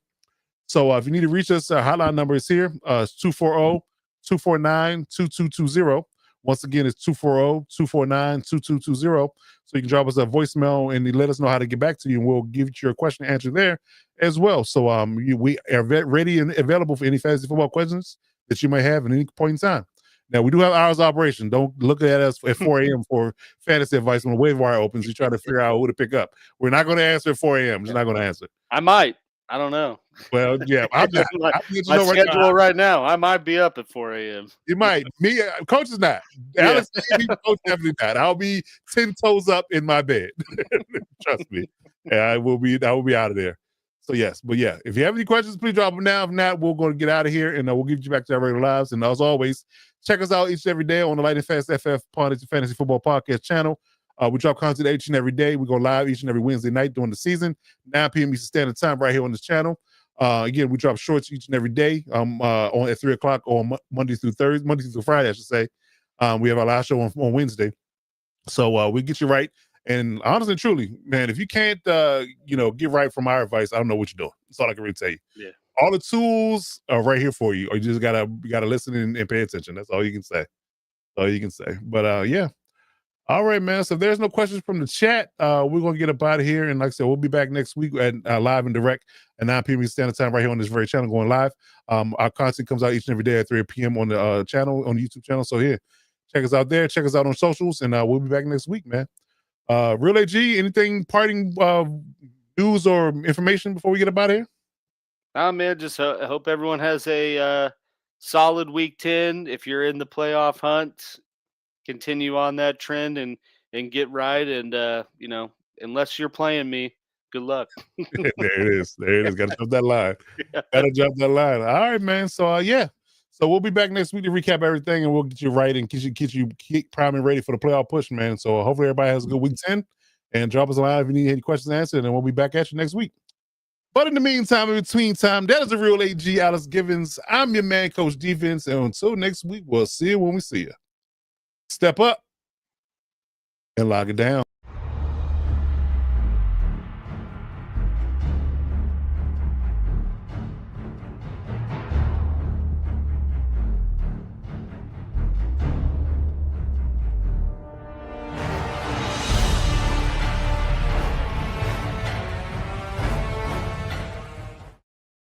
S1: So if you need to reach us, our hotline number is here. It's 240-249-2220. Once again, it's 240-249-2220. So you can drop us a voicemail and let us know how to get back to you, and we'll give you your question answered there as well. So we are ready and available for any fantasy football questions that you may have at any point in time. Now, we do have hours of operation. Don't look at us at 4 a.m. for fantasy advice when the waiver wire opens. You try to figure out who to pick up. We're not going to answer at 4 a.m. Just not going to answer.
S2: I might. I don't know.
S1: Well, yeah, I'm not.
S2: My schedule right now, I might be up at 4 a.m.
S1: You might. Me, coach is not. Alex, coach definitely not. I'll be 10 toes up in my bed. Trust me. Yeah, I will be out of there. So yes, but yeah, if you have any questions, please drop them now. If not, we're going to get out of here and we'll get you back to our regular lives. And as always, check us out each and every day on the Light and Fast FF Fantasy Football Podcast channel. We drop content each and every day. We go live each and every Wednesday night during the season, 9 p.m. Eastern Standard Time, right here on this channel. Again, we drop shorts each and every day on at 3 o'clock on Monday through Friday, I should say. We have our last show on Wednesday. So we get you right. And honestly and truly, man, if you can't, get right from our advice, I don't know what you're doing. That's all I can really tell you.
S2: Yeah.
S1: All the tools are right here for you. Or you just gotta listen and pay attention. That's all you can say. But yeah. All right, man. So if there's no questions from the chat, we're going to get up out of here. And like I said, we'll be back next week at live and direct at 9 p.m. Standard Time right here on this very channel going live. Our content comes out each and every day at 3 p.m. on the channel, on the YouTube channel. So here, check us out there. Check us out on socials. And we'll be back next week, man. Real AG, anything parting news or information before we get up out of here?
S2: Man, just I hope everyone has a solid week 10. If you're in the playoff hunt, continue on that trend and get right. And, unless you're playing me, good luck.
S1: There it is. Got to jump that line. Got to jump that line. All right, man. So, yeah. So we'll be back next week to recap everything, and we'll get you right and get you prime and ready for the playoff push, man. So hopefully everybody has a good week 10, and drop us a line if you need any questions answered, and we'll be back at you next week. But in the meantime, in between time, that is the real AG, Alex Givens. I'm your man, Coach Defense, and until next week, we'll see you when we see you. Step up and lock it down.